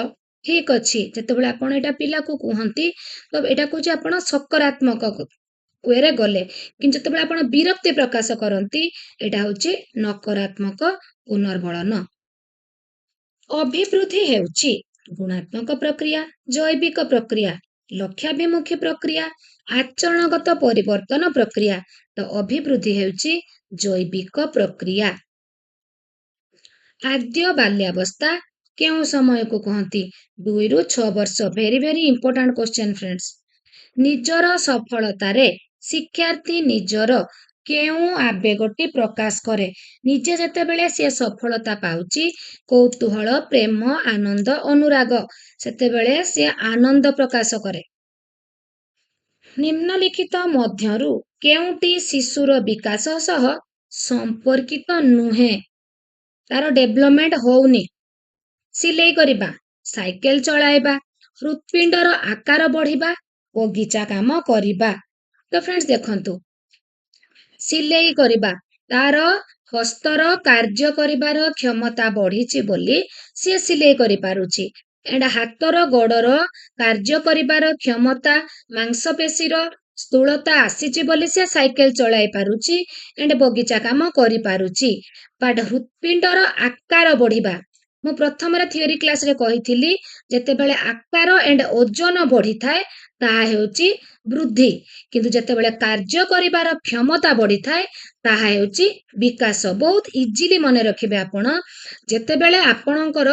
ଠିକ ଅଛି। ଯେତେବେଳେ ଆପଣ ଏଇଟା ପିଲାକୁ କୁହନ୍ତି, ତ ଏଇଟା କହୁଛି ଆପଣ ସକାରାତ୍ମକ ୱେରେ ଗଲେ, କିନ୍ତୁ ଯେତେବେଳେ ଆପଣ ବିରକ୍ତି ପ୍ରକାଶ କରନ୍ତି, ଏଇଟା ହଉଛି ନକାରାତ୍ମକ ପୁନର୍ବଳନ। ଅଭିବୃଦ୍ଧି ହେଉଛି ଗୁଣାତ୍ମକ ପ୍ରକ୍ରିୟା, ଜୈବିକ ପ୍ରକ୍ରିୟା, ଲକ୍ଷ୍ୟାଭିମୁଖୀ ପ୍ରକ୍ରିୟା, ଆଚରଣଗତ ପରିବର୍ତ୍ତନ ପ୍ରକ୍ରିୟା। ତ ଅଭିବୃଦ୍ଧି ହେଉଛି ଜୈବିକ ପ୍ରକ୍ରିୟା। ଆଦ୍ୟ ବାଲ୍ୟାବସ୍ଥା କେଉଁ ସମୟକୁ କହନ୍ତି? 2 ରୁ 6 ବର୍ଷ। Very very important question friends. ନିଜର ସଫଳତାରେ ଶିକ୍ଷାର୍ଥୀ ନିଜର କେଉଁ ଆବେଗଟି ପ୍ରକାଶ କରେ? ନିଜେ ଯେତେବେଳେ ସିଏ ସଫଳତା ପାଉଛି, କୌତୂହଳ, ପ୍ରେମ, ଆନନ୍ଦ, ଅନୁରାଗ, ସେତେବେଳେ ସିଏ ଆନନ୍ଦ ପ୍ରକାଶ କରେ। ନିମ୍ନଲିଖିତ ମଧ୍ୟରୁ କେଉଁଟି ଶିଶୁର ବିକାଶ ସହ ସମ୍ପର୍କିତ ନୁହେଁ? ତାର ଡେଭଲପମେଣ୍ଟ ହଉନି। ସିଲେଇ କରିବା, ସାଇକେଲ ଚଳାଇବା, ହୃତ୍ପିଣ୍ଡର ଆକାର ବଢିବା, ବଗିଚା କାମ କରିବା। ତ ଫ୍ରେଣ୍ଡସ୍ ଦେଖନ୍ତୁ, ସିଲେଇ କରିବା, ତାର ହସ୍ତର କାର୍ଯ୍ୟ କରିବାର କ୍ଷମତା ବଢିଛି ବୋଲି ସିଏ ସିଲେଇ କରିପାରୁଛି। ଏଣ୍ଡ ହାତର ଗୋଡର କାର୍ଯ୍ୟ କରିବାର କ୍ଷମତା, ମାଂସପେଶୀର ସ୍ଥୂଳତା ଆସିଛି ବୋଲି ସେ ସାଇକେଲ ଚଳାଇ ପାରୁଛି ଏଣ୍ଡ ବଗିଚା କାମ କରିପାରୁଛି। ବଟ୍ ହୃତ୍ପିଣ୍ଡର ଆକାର ବଢିବା, ମୁଁ ପ୍ରଥମରେ ଥିଓରି କ୍ଲାସରେ କହିଥିଲି, ଯେତେବେଳେ ଆକାର ଏଣ୍ଡ ଓଜନ ବଢିଥାଏ ତାହା ହେଉଛି ବୃଦ୍ଧି, କିନ୍ତୁ ଯେତେବେଳେ କାର୍ଯ୍ୟ କରିବାର କ୍ଷମତା ବଢିଥାଏ ତାହା ହେଉଛି ବିକାଶ। ବହୁତ ଇଜିଲି ମନେ ରଖିବେ ଆପଣ। ଯେତେବେଳେ ଆପଣଙ୍କର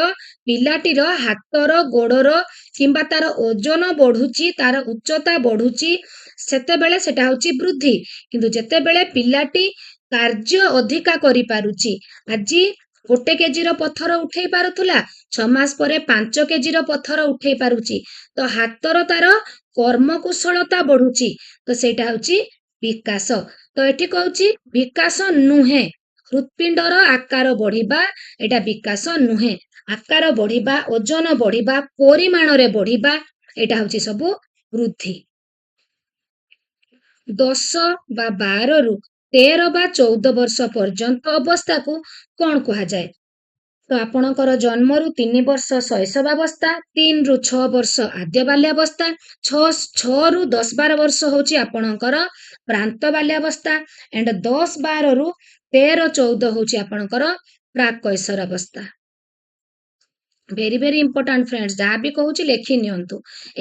ପିଲାଟିର ହାତର, ଗୋଡର କିମ୍ବା ତାର ଓଜନ ବଢୁଛି, ତାର ଉଚ୍ଚତା ବଢୁଛି, ସେତେବେଳେ ସେଟା ହେଉଛି ବୃଦ୍ଧି। କିନ୍ତୁ ଯେତେବେଳେ ପିଲାଟି କାର୍ଯ୍ୟ ଅଧିକା କରିପାରୁଛି, ଆଜି 1 କେଜିର ପଥର ଉଠେଇ ପାରୁଥିଲା, 6 ମାସ ପରେ 5 କେଜିର ପଥର ଉଠେଇ ପାରୁଛି, ତ ହାତର ତାର କର୍ମକୁଶଳତା ବଢୁଛି, ତ ସେଇଟା ହେଉଛି ବିକାଶ। ତ ଏଠି କହୁଛି ବିକାଶ ନୁହେଁ। ହୃତ୍ପିଣ୍ଡର ଆକାର ବଢିବା ଏଇଟା ବିକାଶ ନୁହେଁ। ଆକାର ବଢିବା, ଓଜନ ବଢିବା, ପରିମାଣରେ ବଢିବା, ଏଇଟା ହେଉଛି ସବୁ ବୃଦ୍ଧି। 10 ବା 12ରୁ 13 ବା 14 ବର୍ଷ ପର୍ଯ୍ୟନ୍ତ ଅବସ୍ଥାକୁ କଣ କୁହାଯାଏ? ତ ଆପଣଙ୍କର ଜନ୍ମରୁ 3 ବର୍ଷ ଶୈଶବାବସ୍ଥା, 3 ରୁ 6 ବର୍ଷ ଆଦ୍ୟ ବାଲ୍ୟାବସ୍ଥା, 6 ରୁ 10-12 ବର୍ଷ ହଉଛି ଆପଣଙ୍କର ପ୍ରାନ୍ତ ବାଲ୍ୟାବସ୍ଥା ଏଣ୍ଡ 10-12ରୁ 13-14 ହଉଛି ଆପଣଙ୍କର ପ୍ରାକ୍ କୈଶୋରାବସ୍ଥା। ଭେରି ଭେରି ଇମ୍ପୋର୍ଟାଣ୍ଟ ଫ୍ରେଣ୍ଡସ୍, ଯାହା ବି କହୁଛି ଲେଖି ନିଅନ୍ତୁ।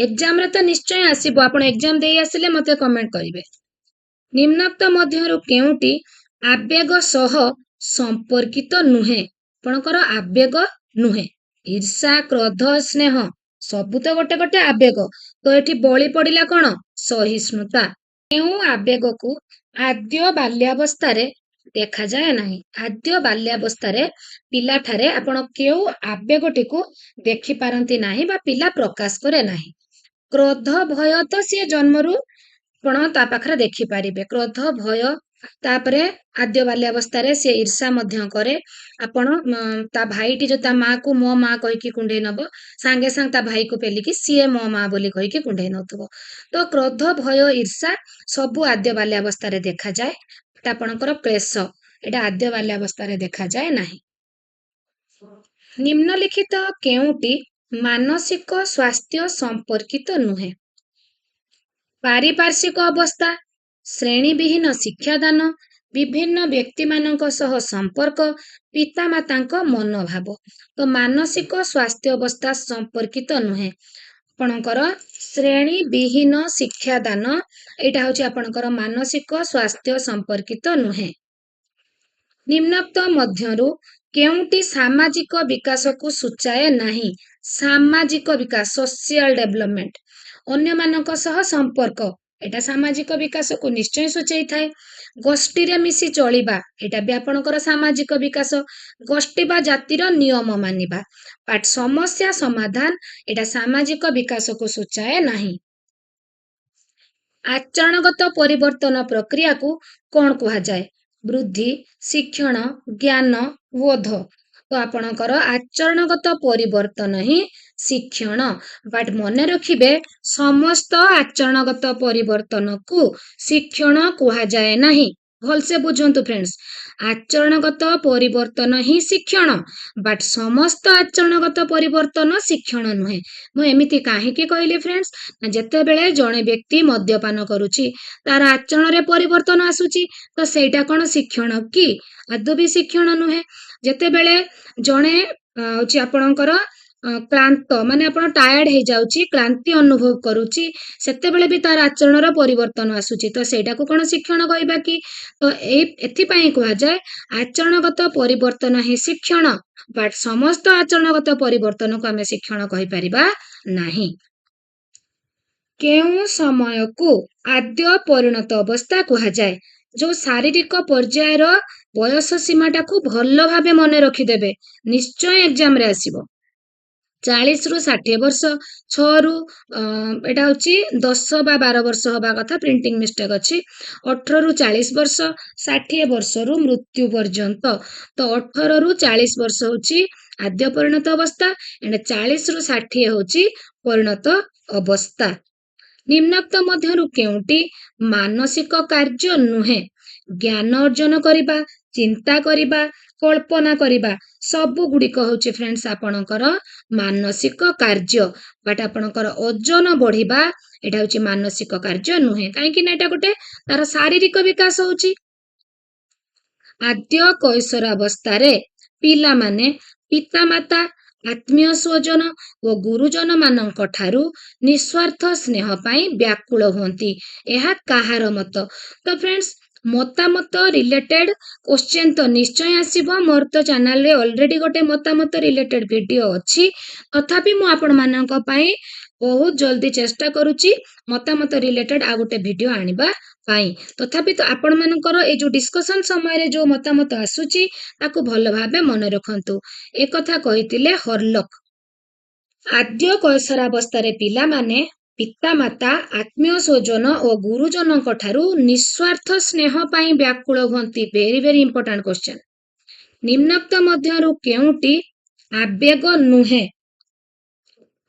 ଏକ୍ଜାମରେ ତ ନିଶ୍ଚୟ ଆସିବ, ଆପଣ ଏକ୍ଜାମ ଦେଇ ଆସିଲେ ମତେ କମେଣ୍ଟ କରିବେ। ନିମ୍ନୋକ୍ତ ମଧ୍ୟରୁ କେଉଁଟି ଆବେଗ ସହ ସମ୍ପର୍କିତ ନୁହେଁ? ଆପଣଙ୍କର ଆବେଗ ନୁହେଁ। ଈର୍ଷା, କ୍ରୋଧ, ସ୍ନେହ ସବୁ ତ ଗୋଟେ ଗୋଟେ ଆବେଗ। ତ ଏଠି ବଳି ପଡିଲା କଣ? ସହିଷ୍ଣୁତା। କେଉଁ ଆବେଗକୁ ଆଦ୍ୟ ବାଲ୍ୟାବସ୍ଥାରେ ଦେଖାଯାଏ ନାହିଁ? ଆଦ୍ୟ ବାଲ୍ୟାବସ୍ଥାରେ ପିଲାଠାରେ ଆପଣ କେଉଁ ଆବେଗଟିକୁ ଦେଖିପାରନ୍ତି ନାହିଁ ବା ପିଲା ପ୍ରକାଶ କରେ ନାହିଁ? କ୍ରୋଧ, ଭୟ ତ ସିଏ ଜନ୍ମରୁ ଆପଣ ତା ପାଖରେ ଦେଖିପାରିବେ। କ୍ରୋଧ, ଭୟ, ତାପରେ ଆଦ୍ୟ ବାଲ୍ୟାବସ୍ଥାରେ ସିଏ ଈର୍ଷା ମଧ୍ୟ କରେ। ଆପଣ ତା ଭାଇଟି ଯୋଉ ତା ମାକୁ ମୋ ମା କହିକି କୁଣ୍ଡେଇ ନବ, ସାଙ୍ଗେ ସାଙ୍ଗେ ତା ଭାଇକୁ ପେଲିକି ସିଏ ମୋ ମା ବୋଲି କହିକି କୁଣ୍ଡେଇ ନଉଥିବ। ତ କ୍ରୋଧ, ଭୟ, ଈର୍ଷା ସବୁ ଆଦ୍ୟ ବାଲ୍ୟାବସ୍ଥାରେ ଦେଖାଯାଏ। ଏଟା ଆପଣଙ୍କର କ୍ଲେଶ, ଏଟା ଆଦ୍ୟ ବାଲ୍ୟାବସ୍ଥାରେ ଦେଖାଯାଏ ନାହିଁ। ନିମ୍ନଲିଖିତ କେଉଁଟି ମାନସିକ ସ୍ୱାସ୍ଥ୍ୟ ସମ୍ପର୍କିତ ନୁହେଁ? ପାରିପାର୍ଶ୍ବିକ ଅବସ୍ଥା, ଶ୍ରେଣୀବିହୀନ ଶିକ୍ଷାଦାନ, ବିଭିନ୍ନ ବ୍ୟକ୍ତିମାନଙ୍କ ସହ ସମ୍ପର୍କ, ପିତାମାତାଙ୍କ ମନୋଭାବ। ତ ମାନସିକ ସ୍ୱାସ୍ଥ୍ୟ ଅବସ୍ଥା ସମ୍ପର୍କିତ ନୁହେଁ। ଆପଣଙ୍କର ଶ୍ରେଣୀବିହୀନ ଶିକ୍ଷାଦାନ, ଏଇଟା ହଉଛି ଆପଣଙ୍କର ମାନସିକ ସ୍ୱାସ୍ଥ୍ୟ ସମ୍ପର୍କିତ ନୁହେଁ। ନିମ୍ନୋକ୍ତ ମଧ୍ୟରୁ କେଉଁଟି ସାମାଜିକ ବିକାଶକୁ ସୂଚାଏ ନାହିଁ? ସାମାଜିକ ବିକାଶ, ସୋସିଆଲ ଡେଭଲପମେଣ୍ଟ, ଅନ୍ୟମାନଙ୍କ ସହ ସମ୍ପର୍କ, ଏଟା ସାମାଜିକ ବିକାଶକୁ ନିଶ୍ଚୟ ସୂଚେଇଥାଏ। ଗୋଷ୍ଠୀରେ ମିଶି ଚଳିବା, ଏଟା ବି ଆପଣଙ୍କର ସାମାଜିକ ବିକାଶ। ଗୋଷ୍ଠୀ ବା ଜାତିର ନିୟମ ମାନିବା। ବଟ୍ ସମସ୍ୟା ସମାଧାନ, ଏଟା ସାମାଜିକ ବିକାଶକୁ ସୂଚାଏ ନାହିଁ। ଆଚରଣଗତ ପରିବର୍ତ୍ତନ ପ୍ରକ୍ରିୟାକୁ କଣ କୁହାଯାଏ? ବୃଦ୍ଧି, ଶିକ୍ଷଣ, ଜ୍ଞାନ, ବୋଧ। ତ ଆପଣଙ୍କର ଆଚରଣଗତ ପରିବର୍ତ୍ତନ ହିଁ ଶିକ୍ଷଣ। ବଟ୍ ମନେ ରଖିବେ, ସମସ୍ତ ଆଚରଣଗତ ପରିବର୍ତ୍ତନକୁ ଶିକ୍ଷଣ କୁହାଯାଏ ନାହିଁ। ଭଲସେ ବୁଝନ୍ତୁ ଫ୍ରେଣ୍ଡସ୍, ଆଚରଣଗତ ପରିବର୍ତ୍ତନ ହିଁ ଶିକ୍ଷଣ, ବଟ୍ ସମସ୍ତ ଆଚରଣଗତ ପରିବର୍ତ୍ତନ ଶିକ୍ଷଣ ନୁହେଁ। ମୁଁ ଏମିତି କାହିଁକି କହିଲି ଫ୍ରେଣ୍ଡସ୍? ନା ଯେତେବେଳେ ଜଣେ ବ୍ୟକ୍ତି ମଦ୍ୟପାନ କରୁଛି, ତାର ଆଚରଣରେ ପରିବର୍ତ୍ତନ ଆସୁଛି, ତ ସେଇଟା କଣ ଶିକ୍ଷଣ କି? ଆଦୌ ବି ଶିକ୍ଷଣ ନୁହେଁ। ଯେତେବେଳେ ଜଣେ ହଉଛି ଆପଣଙ୍କର କ୍ଳାନ୍ତ ମାନେ ଆପଣ ଟାୟାର୍ଡ ହେଇଯାଉଛି, କ୍ଳାନ୍ତି ଅନୁଭବ କରୁଛି, ସେତେବେଳେ ବି ତାର ଆଚରଣର ପରିବର୍ତ୍ତନ ଆସୁଛି, ତ ସେଇଟାକୁ କଣ ଶିକ୍ଷଣ କହିବା କି? ତ ଏଥିପାଇଁ କୁହାଯାଏ ଆଚରଣଗତ ପରିବର୍ତ୍ତନ ହିଁ ଶିକ୍ଷଣ, ବଟ୍ ସମସ୍ତ ଆଚରଣଗତ ପରିବର୍ତ୍ତନକୁ ଆମେ ଶିକ୍ଷଣ କହିପାରିବା ନାହିଁ। କେଉଁ ସମୟକୁ ଆଦ୍ୟ ପରିଣତ ଅବସ୍ଥା କୁହାଯାଏ? ଯୋଉ ଶାରୀରିକ ପର୍ଯ୍ୟାୟର ବୟସ ସୀମାଟାକୁ ଭଲ ଭାବେ ମନେ ରଖିଦେବେ, ନିଶ୍ଚୟ ଏକ୍ଜାମ ରେ ଆସିବ। 40 ରୁ 60 ବର୍ଷ, 6 ରୁ ଏଟା ହଉଛି 10 ବା 12 ବର୍ଷ ହବା କଥା, ପ୍ରିଣ୍ଟିଂ ମିଷ୍ଟେକ୍ ଅଛି। 18 ରୁ 40 ବର୍ଷ, 60 ବର୍ଷରୁ ମୃତ୍ୟୁ ପର୍ଯ୍ୟନ୍ତ। ତ 18 ରୁ 40 ବର୍ଷ ହଉଛି ଆଦ୍ୟ ପରିଣତ ଅବସ୍ଥା, ଏଣ୍ଡ 40 ରୁ 60 ହଉଛି ପରିଣତ ଅବସ୍ଥା। ନିମ୍ନୋକ୍ତ ମଧ୍ୟରୁ କେଉଁଟି ମାନସିକ କାର୍ଯ୍ୟ ନୁହେଁ? ଜ୍ଞାନ ଅର୍ଜନ କରିବା, ଚିନ୍ତା କରିବା, କଳ୍ପନା କରିବା, ସବୁ ଗୁଡ଼ିକ ହଉଛି ଫ୍ରେଣ୍ଡସ୍ ଆପଣଙ୍କର ମାନସିକ କାର୍ଯ୍ୟ, ବଟ୍ ଆପଣଙ୍କର ଓଜନ ବଢିବା ଏଟା ହଉଛି ମାନସିକ କାର୍ଯ୍ୟ ନୁହେଁ, କାହିଁକି ନା ଏଟା ଗୋଟେ ତାର ଶାରୀରିକ ବିକାଶ ହଉଛି। ଆଦ୍ୟ କୈଶୋରାବସ୍ଥାରେ ପିଲାମାନେ ପିତାମାତା, ଆତ୍ମୀୟ ସ୍ୱଜନ ଓ ଗୁରୁଜନ ମାନଙ୍କ ଠାରୁ ନିଃସ୍ୱାର୍ଥ ସ୍ନେହ ପାଇଁ ବ୍ୟାକୁଳ ହୁଅନ୍ତି। ଏହା କାହାର ମତ? ତ ଫ୍ରେଣ୍ଡସ୍, ମତାମତ ରିଲେଟେଡ କ୍ୱେଶ୍ଚେନ୍ ତ ନିଶ୍ଚୟ ଆସିବ। ମୋର ତ ଚ୍ୟାନେଲରେ ଅଲରେଡି ଗୋଟେ ମତାମତ ରିଲେଟେଡ ଭିଡିଓ ଅଛି, ତଥାପି ମୁଁ ଆପଣମାନଙ୍କ ପାଇଁ ବହୁତ ଜଲ୍ଦି ଚେଷ୍ଟା କରୁଛି ମତାମତ ରିଲେଟେଡ ଆଉ ଗୋଟେ ଭିଡିଓ ଆଣିବା ପାଇଁ। ତଥାପି ତ ଆପଣମାନଙ୍କର ଏଇ ଯୋଉ ଡିସ୍କସନ ସମୟରେ ଯୋଉ ମତାମତ ଆସୁଛି ତାକୁ ଭଲ ଭାବେ ମନେ ରଖନ୍ତୁ। ଏକଥା କହିଥିଲେ ହର୍ଲକ୍। ଆଦ୍ୟ କୈଶୋରାବସ୍ଥାରେ ପିଲାମାନେ ପିତାମାତା, ଆତ୍ମୀୟ ସ୍ୱଜନ ଓ ଗୁରୁଜନଙ୍କ ଠାରୁ ନିଃସ୍ୱାର୍ଥ ସ୍ନେହ ପାଇଁ ବ୍ୟାକୁଳ ହୁଅନ୍ତି। Very very important question. ନିମ୍ନୋକ୍ତ ମଧ୍ୟରୁ କେଉଁଟି ଆବେଗ ନୁହେଁ?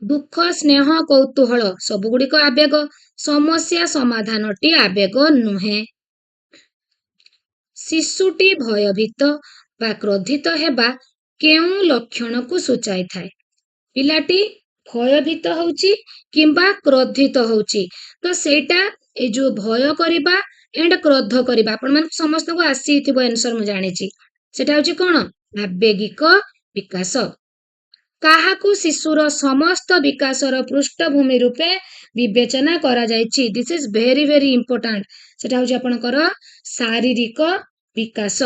ଦୁଃଖ, ସ୍ନେହ, କୌତୂହଳ ସବୁଗୁଡ଼ିକ ଆବେଗ। ସମସ୍ୟା ସମାଧାନଟି ଆବେଗ ନୁହେଁ। ଶିଶୁଟି ଭୟଭୀତ ବା କ୍ରୋଧିତ ହେବା କେଉଁ ଲକ୍ଷଣକୁ ସୂଚାଇଥାଏ? ପିଲାଟି ଭୟଭୀତ ହଉଛି କିମ୍ବା କ୍ରୋଧିତ ହଉଛି, ତ ସେଇଟା ଏଇ ଯୋଉ ଭୟ କରିବା ଏଣ୍ଡ କ୍ରୋଧ କରିବା, ଆପଣମାନଙ୍କୁ ସମସ୍ତଙ୍କୁ ଆସିଥିବ ଆନ୍ସର, ମୁଁ ଜାଣିଛି। ସେଟା ହଉଛି କଣ? ଆବେଗିକ ବିକାଶ। କାହାକୁ ଶିଶୁର ସମସ୍ତ ବିକାଶର ପୃଷ୍ଠଭୂମି ରୂପେ ବିବେଚନା କରାଯାଇଛି? This is very very important. ସେଟା ହଉଛି ଆପଣଙ୍କର ଶାରୀରିକ ବିକାଶ।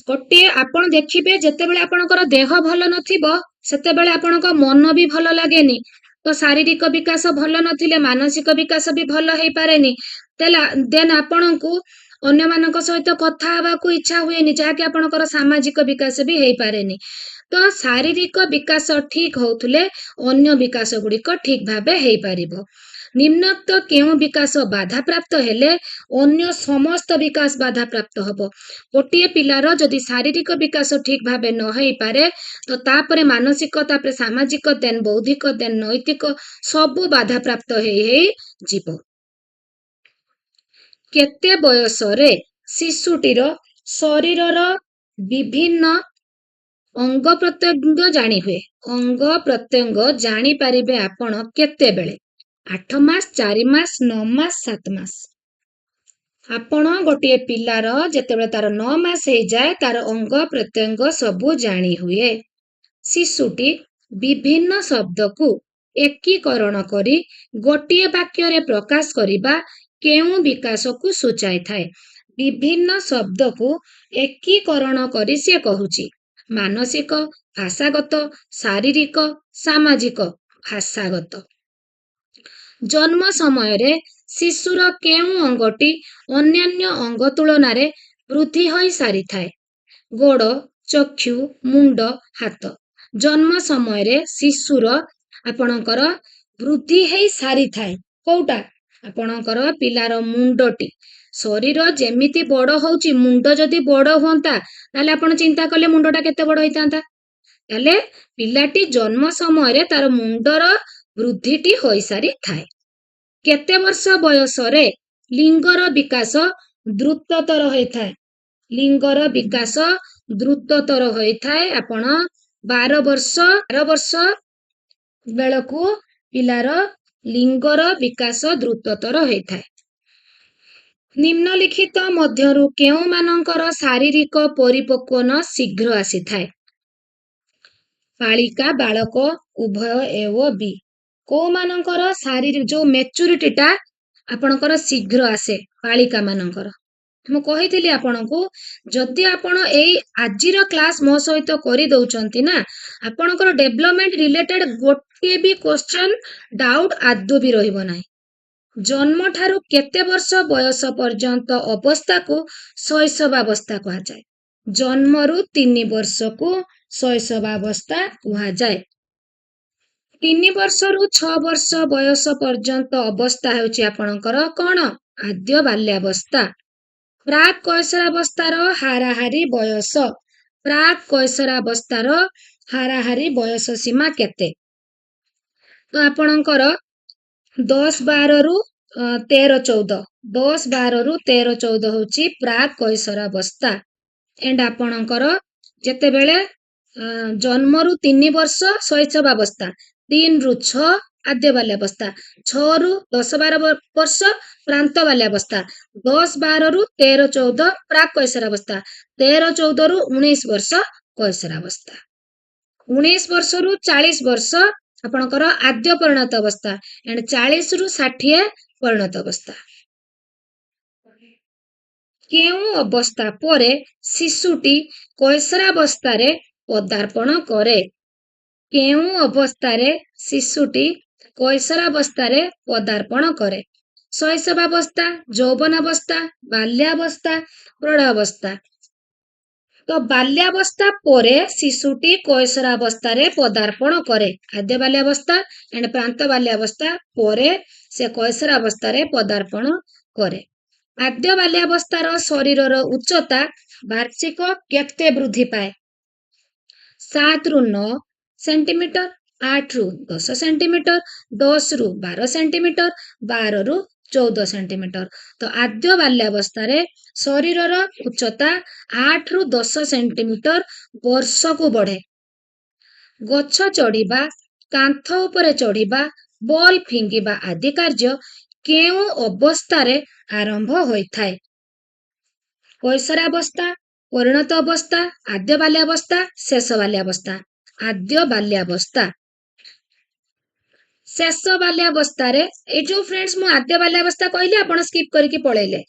ଗୋଟିଏ ଆପଣ ଦେଖିବେ, ଯେତେବେଳେ ଆପଣଙ୍କର ଦେହ ଭଲ ନଥିବ ସେତେବେଳେ ଆପଣଙ୍କ ମନ ବି ଭଲ ଲାଗେନି, ତ ଶାରୀରିକ ବିକାଶ ଭଲ ନଥିଲେ ମାନସିକ ବିକାଶ ବି ଭଲ ହେଇପାରେନି। ଦେନ୍ ଆପଣଙ୍କୁ ଅନ୍ୟମାନଙ୍କ ସହିତ କଥା ହେବାକୁ ଇଚ୍ଛା ହୁଏନି, ଯାହାକି ଆପଣଙ୍କର ସାମାଜିକ ବିକାଶ ବି ହେଇପାରେନି। ତ ଶାରୀରିକ ବିକାଶ ଠିକ ହଉଥିଲେ ଅନ୍ୟ ବିକାଶ ଗୁଡ଼ିକ ଠିକ ଭାବେ ହେଇପାରିବ। ନିମ୍ନୋକ୍ତ କେଉଁ ବିକାଶ ବାଧାପ୍ରାପ୍ତ ହେଲେ ଅନ୍ୟ ସମସ୍ତ ବିକାଶ ବାଧାପ୍ରାପ୍ତ ହବ? ଗୋଟିଏ ପିଲାର ଯଦି ଶାରୀରିକ ବିକାଶ ଠିକ ଭାବେ ନ ହେଇପାରେ, ତ ତାପରେ ମାନସିକ, ତାପରେ ସାମାଜିକ, ଦେନ୍ ବୌଦ୍ଧିକ, ଦେନ୍ ନୈତିକ, ସବୁ ବାଧାପ୍ରାପ୍ତ ହେଇ ହେଇ ଯିବ। କେତେ ବୟସରେ ଶିଶୁଟିର ଶରୀରର ବିଭିନ୍ନ ଅଙ୍ଗ ପ୍ରତ୍ୟଙ୍ଗ ଜାଣି ହୁଏ? ଅଙ୍ଗ ପ୍ରତ୍ୟଙ୍ଗ ଜାଣିପାରିବେ ଆପଣ କେତେବେଳେ? 8 ମାସ, 4 ମାସ, 9 ମାସ, 7 ମାସ। ଆପଣ ଗୋଟିଏ ପିଲାର ଯେତେବେଳେ ତାର 9 ମାସ ହେଇଯାଏ, ତାର ଅଙ୍ଗ ପ୍ରତ୍ୟଙ୍ଗ ସବୁ ଜାଣି ହୁଏ। ଶିଶୁଟି ବିଭିନ୍ନ ଶବ୍ଦକୁ ଏକୀକରଣ କରି ଗୋଟିଏ ବାକ୍ୟରେ ପ୍ରକାଶ କରିବା କେଉଁ ବିକାଶକୁ ସୂଚାଇଥାଏ? ବିଭିନ୍ନ ଶବ୍ଦକୁ ଏକୀକରଣ କରି ସିଏ କହୁଛି। ମାନସିକ, ଭାଷାଗତ, ଶାରୀରିକ, ସାମାଜିକ। ଭାଷାଗତ। ଜନ୍ମ ସମୟରେ ଶିଶୁର କେଉଁ ଅଙ୍ଗଟି ଅନ୍ୟାନ୍ୟ ଅଙ୍ଗ ତୁଳନାରେ ବୃଦ୍ଧି ହୋଇ ସାରିଥାଏ? ଗୋଡ଼, ଚକ୍ଷୁ, ମୁଣ୍ଡ, ହାତ। ଜନ୍ମ ସମୟରେ ଶିଶୁର ଆପଣଙ୍କର ବୃଦ୍ଧି ହେଇ ସାରିଥାଏ କୋଉଟା? ଆପଣଙ୍କର ପିଲାର ମୁଣ୍ଡଟି। ଶରୀର ଯେମିତି ବଡ ହଉଛି, ମୁଣ୍ଡ ଯଦି ବଡ ହୁଅନ୍ତା ତାହେଲେ ଆପଣ ଚିନ୍ତା କଲେ ମୁଣ୍ଡଟା କେତେ ବଡ ହେଇଥାନ୍ତା। ତାହେଲେ ପିଲାଟି ଜନ୍ମ ସମୟରେ ତାର ମୁଣ୍ଡର ବୃଦ୍ଧିଟି ହୋଇସାରିଥାଏ। କେତେ ବର୍ଷ ବୟସରେ ଲିଙ୍ଗର ବିକାଶ ଦ୍ରୁତତର ହୋଇଥାଏ? ଲିଙ୍ଗର ବିକାଶ ଦ୍ରୁତତର ହୋଇଥାଏ ଆପଣ 12 ବର୍ଷ ବେଳକୁ ପିଲାର ଲିଙ୍ଗର ବିକାଶ ଦ୍ରୁତତର ହୋଇଥାଏ। ନିମ୍ନଲିଖିତ ମଧ୍ୟରୁ କେଉଁମାନଙ୍କର ଶାରୀରିକ ପରିପକ୍ୱନ ଶୀଘ୍ର ଆସିଥାଏ? ବାଳିକା ବାଳକ ଉଭୟ ଏ ଓ ବି। କୋଉମାନଙ୍କର ଶାରୀରିକ ଯୋଉ ମେଚୁରିଟିଟା ଆପଣଙ୍କର ଶୀଘ୍ର ଆସେ ବାଳିକା ମାନଙ୍କର। ମୁଁ କହିଥିଲି ଆପଣଙ୍କୁ ଯଦି ଆପଣ ଏଇ ଆଜିର କ୍ଲାସ ମୋ ସହିତ କରିଦଉଛନ୍ତି ନା ଆପଣଙ୍କର ଡେଭଲପମେଣ୍ଟ ରିଲେଟେଡ ଗୋଟିଏ ବି କ୍ୱେଶ୍ଚନ ଡାଉଟ ଆଦୌ ବି ରହିବ ନାହିଁ। ଜନ୍ମ ଠାରୁ କେତେ ବର୍ଷ ବୟସ ପର୍ଯ୍ୟନ୍ତ ଅବସ୍ଥାକୁ ଶୈଶବାବସ୍ଥା କୁହାଯାଏ। ଜନ୍ମରୁ 3 ବର୍ଷକୁ ଶୈଶବାବସ୍ଥା କୁହାଯାଏ। 3 ବର୍ଷରୁ 6 ବର୍ଷ ବୟସ ପର୍ଯ୍ୟନ୍ତ ଅବସ୍ଥା ହେଉଛି ଆପଣଙ୍କର କଣ? ଆଦ୍ୟ ବାଲ୍ୟାବସ୍ଥା। ପ୍ରାକ୍ କୈଶୋରାବସ୍ଥାର ହାରାହାରି ବୟସ। ପ୍ରାକ୍ କୈଶୋରାବସ୍ଥାର ହାରାହାରି ବୟସ ସୀମା କେତେ? ତ ଆପଣଙ୍କର 10-12ରୁ 13-14 10-12ରୁ 13-14 ହେଉଛି ପ୍ରାକ୍ କୈଶୋରାବସ୍ଥା। ଏଣ୍ଡ ଆପଣଙ୍କର ଯେତେବେଳେ ଜନ୍ମରୁ 3 ବର୍ଷ ଶୈଶବାବସ୍ଥା, 3ରୁ 6 ଆଦ୍ୟ ବାଲ୍ୟାବସ୍ଥା, 6ରୁ 10-12 ବର୍ଷ ପ୍ରାନ୍ତ ବାଲ୍ୟାବସ୍ଥା, 10-12ରୁ 13-14 ପ୍ରାକ୍ କୈଶୋରାବସ୍ଥା, 13-14ରୁ 19 ବର୍ଷ କୈଶୋରାବସ୍ଥା, 19 ବର୍ଷରୁ 40 ବର୍ଷ ଆପଣଙ୍କର ଆଦ୍ୟ ପରିଣତ ଅବସ୍ଥା ଏଣ୍ଡ 40ରୁ 60 ପରିଣତ ଅବସ୍ଥା। କେଉଁ ଅବସ୍ଥା ପରେ ଶିଶୁଟି କୈଶୋରାବସ୍ଥାରେ ପଦାର୍ପଣ କରେ? କେଉଁ ଅବସ୍ଥାରେ ଶିଶୁଟି କୈଶୋରାବସ୍ଥାରେ ପଦାର୍ପଣ କରେ? ଶୈଶବାବସ୍ଥା, ଯୌବନାବସ୍ଥା, ବାଲ୍ୟାବସ୍ଥା, ପ୍ରୌଢ଼ାବସ୍ଥା। ତ ବାଲ୍ୟାବସ୍ଥା ପରେ ଶିଶୁଟି କୈଶୋରାବସ୍ଥାରେ ପଦାର୍ପଣ କରେ। ଆଦ୍ୟ ବାଲ୍ୟାବସ୍ଥା ଏଣ୍ଡ ପ୍ରାନ୍ତ ବାଲ୍ୟାବସ୍ଥା ପରେ ସେ କୈଶୋରାବସ୍ଥାରେ ପଦାର୍ପଣ କରେ। ଆଦ୍ୟ ବାଲ୍ୟାବସ୍ଥାର ଶରୀରର ଉଚ୍ଚତା ବାର୍ଷିକ କେତେ ବୃଦ୍ଧି ପାଏ? 7ରୁ 9 ସେଣ୍ଟିମିଟର, 8ରୁ 10 ସେଣ୍ଟିମିଟର, 10ରୁ 12 ସେଣ୍ଟିମିଟର, 12ରୁ 14 ସେଣ୍ଟିମିଟର। ତ ଆଦ୍ୟ ବାଲ୍ୟାବସ୍ଥାରେ ଶରୀରର ଉଚ୍ଚତା 8ରୁ 10 ସେଣ୍ଟିମିଟର ବର୍ଷକୁ ବଢେ। ଗଛ ଚଢିବା, କାନ୍ଥ ଉପରେ ଚଢିବା, ବଲ୍ ଫିଙ୍ଗିବା ଆଦି କାର୍ଯ୍ୟ କେଉଁ ଅବସ୍ଥାରେ ଆରମ୍ଭ ହୋଇଥାଏ? କୈଶୋରାବସ୍ଥା, ପରିଣତ ଅବସ୍ଥା, ଆଦ୍ୟ ବାଲ୍ୟାବସ୍ଥା, ଶେଷ ବାଲ୍ୟାବସ୍ଥା। ଆଦ୍ୟ ବାଲ୍ୟାବସ୍ଥା। ଶେଷ ବାଲ୍ୟାବସ୍ଥାରେ ଏଇ ଯୋଉ ଫ୍ରେଣ୍ଡସ୍ ମୁଁ ଆଦ୍ୟ ବାଲ୍ୟାବସ୍ଥା କହିଲି ଆପଣ ସ୍କିପ୍ କରିକି ପଳେଇଲେ।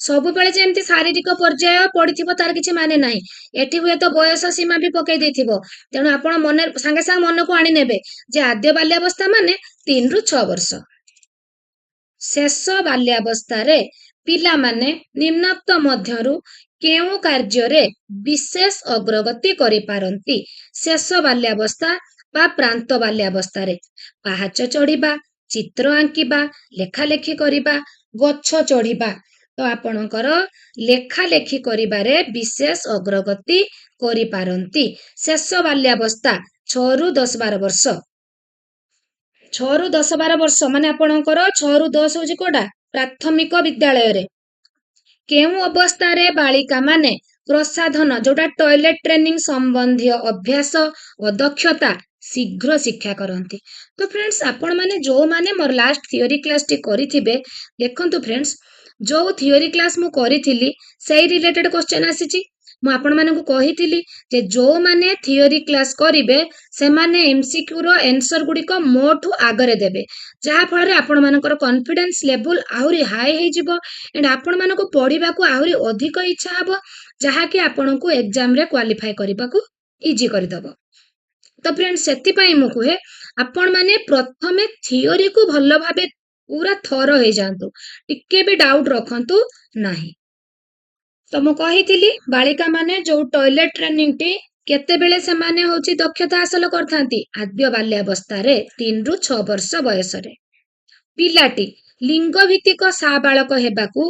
ସବୁବେଳେ ଯେମିତି ଶାରୀରିକ ପର୍ଯ୍ୟାୟ ପଡିଥିବ ତାର କିଛି ମାନେ ନାହିଁ। ଏଠି ହୁଏତ ବୟସ ସୀମା ବି ପକେଇ ଦେଇଥିବ। ତେଣୁ ଆପଣ ମନେ ସାଙ୍ଗେ ସାଙ୍ଗେ ମନକୁ ଆଣି ନେବେ ଯେ ଆଦ୍ୟ ବାଲ୍ୟାବସ୍ଥା ମାନେ 3ରୁ 6 ବର୍ଷ। ଶେଷ ବାଲ୍ୟାବସ୍ଥାରେ ପିଲାମାନେ ନିମ୍ନୋକ୍ତ ମଧ୍ୟରୁ କେଉଁ କାର୍ଯ୍ୟରେ ବିଶେଷ ଅଗ୍ରଗତି କରିପାରନ୍ତି? ଶେଷ ବାଲ୍ୟାବସ୍ଥା ବା ପ୍ରାନ୍ତ ବାଲ୍ୟାବସ୍ଥାରେ ପାହାଚ ଚଢିବା, ଚିତ୍ର ଆଙ୍କିବା, ଲେଖାଲେଖି କରିବା, ଗଛ ଚଢିବା। ତ ଆପଣଙ୍କର ଲେଖାଲେଖି କରିବାରେ ବିଶେଷ ଅଗ୍ରଗତି କରିପାରନ୍ତି। ଶେଷ ବାଲ୍ୟାବସ୍ଥା 6ରୁ 10-12 ବର୍ଷ। 6ରୁ 10-12 ବର୍ଷ ମାନେ ଆପଣଙ୍କର 6ରୁ 10 ହଉଛି କୋଉଟା? ପ୍ରାଥମିକ ବିଦ୍ୟାଳୟରେ। କେଉଁ ଅବସ୍ଥାରେ ବାଳିକା ମାନେ ପ୍ରସାଧନ ଯୋଉଟା ଟଏଲେଟ ଟ୍ରେନିଂ ସମ୍ବନ୍ଧୀୟ ଅଭ୍ୟାସ ଓ ଦକ୍ଷତା ଶୀଘ୍ର ଶିକ୍ଷା କରନ୍ତି? ତ ଫ୍ରେଣ୍ଡସ୍ ଆପଣ ମାନେ ଯୋଉମାନେ ମୋର ଲାଷ୍ଟ ଥିଓରି କ୍ଲାସଟି କରିଥିବେ ଦେଖନ୍ତୁ ଫ୍ରେଣ୍ଡସ୍ ଯୋଉ ଥିଓରି କ୍ଲାସ ମୁଁ କରିଥିଲି ସେଇ ରିଲେଟେଡ କ୍ୱେଶ୍ଚନ ଆସିଛି। ମୁଁ ଆପଣମାନଙ୍କୁ କହିଥିଲି ଯେ ଯୋଉମାନେ ଥିଓରି କ୍ଲାସ କରିବେ ସେମାନେ MCQ ର ଆନ୍ସର ଗୁଡିକ ମୋଠୁ ଆଗରେ ଦେବେ, ଯାହା ଫଳରେ ଆପଣମାନଙ୍କର କନଫିଡେନ୍ସ ଲେଭେଲ ଆହୁରି ହାଇ ହେଇଯିବ ଏଣ୍ଡ ଆପଣମାନଙ୍କୁ ପଢିବାକୁ ଆହୁରି ଅଧିକ ଇଚ୍ଛା ହବ, ଯାହାକି ଆପଣଙ୍କୁ ଏକ୍ଜାମରେ କ୍ୱାଲିଫାଏ କରିବାକୁ ଇଜି କରିଦବ। ତ ଫ୍ରେଣ୍ଡ ସେଥିପାଇଁ ମୁଁ କୁହେ ଆପଣ ମାନେ ପ୍ରଥମେ ଥିଓରିକୁ ଭଲ ଭାବେ ପୁରା ଥର ହେଇଯାଆନ୍ତୁ, ଟିକେ ବି ଡାଉଟ ରଖନ୍ତୁ ନାହିଁ। ତ ମୁଁ କହିଥିଲି ବାଳିକା ମାନେ ଯୋଉ ଟଏଲେଟ ଟ୍ରେନିଂଟି କେତେବେଳେ ସେମାନେ ହଉଛି ଦକ୍ଷତା ହାସଲ କରିଥାନ୍ତି? ଆଦ୍ୟ ବାଲ୍ୟାବସ୍ଥାରେ 3ରୁ 6 ବର୍ଷ ବୟସରେ। ପିଲାଟି ଲିଙ୍ଗ ଭିତ୍ତିକ ସାବାଳକ ହେବାକୁ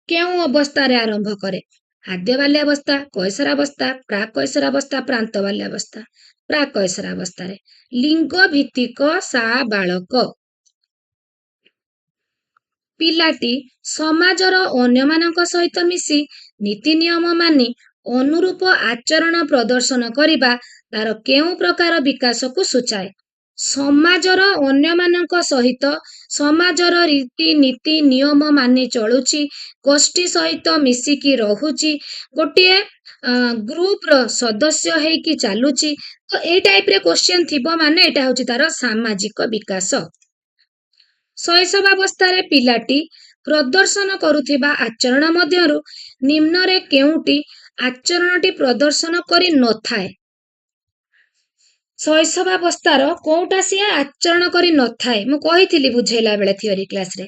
କେଉଁ ଅବସ୍ଥାରେ ଆରମ୍ଭ କରେ? ଆଦ୍ୟ ବାଲ୍ୟାବସ୍ଥା, କୈଶୋରାବସ୍ଥା, ପ୍ରାକ୍ କୈଶୋରାବସ୍ଥା, ପ୍ରାନ୍ତ ବାଲ୍ୟାବସ୍ଥା। ପ୍ରାକ୍ କୈଶୋରାବସ୍ଥାରେ। ଲିଙ୍ଗ ଭିତ୍ତିକ ସାବାଳକ। ପିଲାଟି ସମାଜର ଅନ୍ୟମାନଙ୍କ ସହିତ ମିଶି ନୀତି ନିୟମ ମାନି ଅନୁରୂପ ଆଚରଣ ପ୍ରଦର୍ଶନ କରିବା ତାର କେଉଁ ପ୍ରକାର ବିକାଶକୁ ସୂଚାଏ? ସମାଜର ଅନ୍ୟମାନଙ୍କ ସହିତ ସମାଜର ରୀତିନୀତି ନିୟମ ମାନି ଚଳୁଛି, ଗୋଷ୍ଠୀ ସହିତ ମିଶିକି ରହୁଛି, ଗୋଟିଏ ଗ୍ରୁପ ର ସଦସ୍ୟ ହେଇକି ଚାଲୁଛି। ତ ଏଇ ଟାଇପ ରେ କ୍ୱେଶ୍ଚନ ଥିବ ମାନେ ଏଇଟା ହଉଛି ତାର ସାମାଜିକ ବିକାଶ। ଶୈଶବାବସ୍ଥାରେ ପିଲାଟି ପ୍ରଦର୍ଶନ କରୁଥିବା ଆଚରଣ ମଧ୍ୟରୁ ନିମ୍ନରେ କେଉଁଟି ଆଚରଣଟି ପ୍ରଦର୍ଶନ କରି ନଥାଏ? ଶୈଶବାବସ୍ଥାର କୋଉଟା ସିଏ ଆଚରଣ କରି ନଥାଏ? ମୁଁ କହିଥିଲି ବୁଝେଇଲା ବେଳେ ଥିଓରି କ୍ଲାସରେ।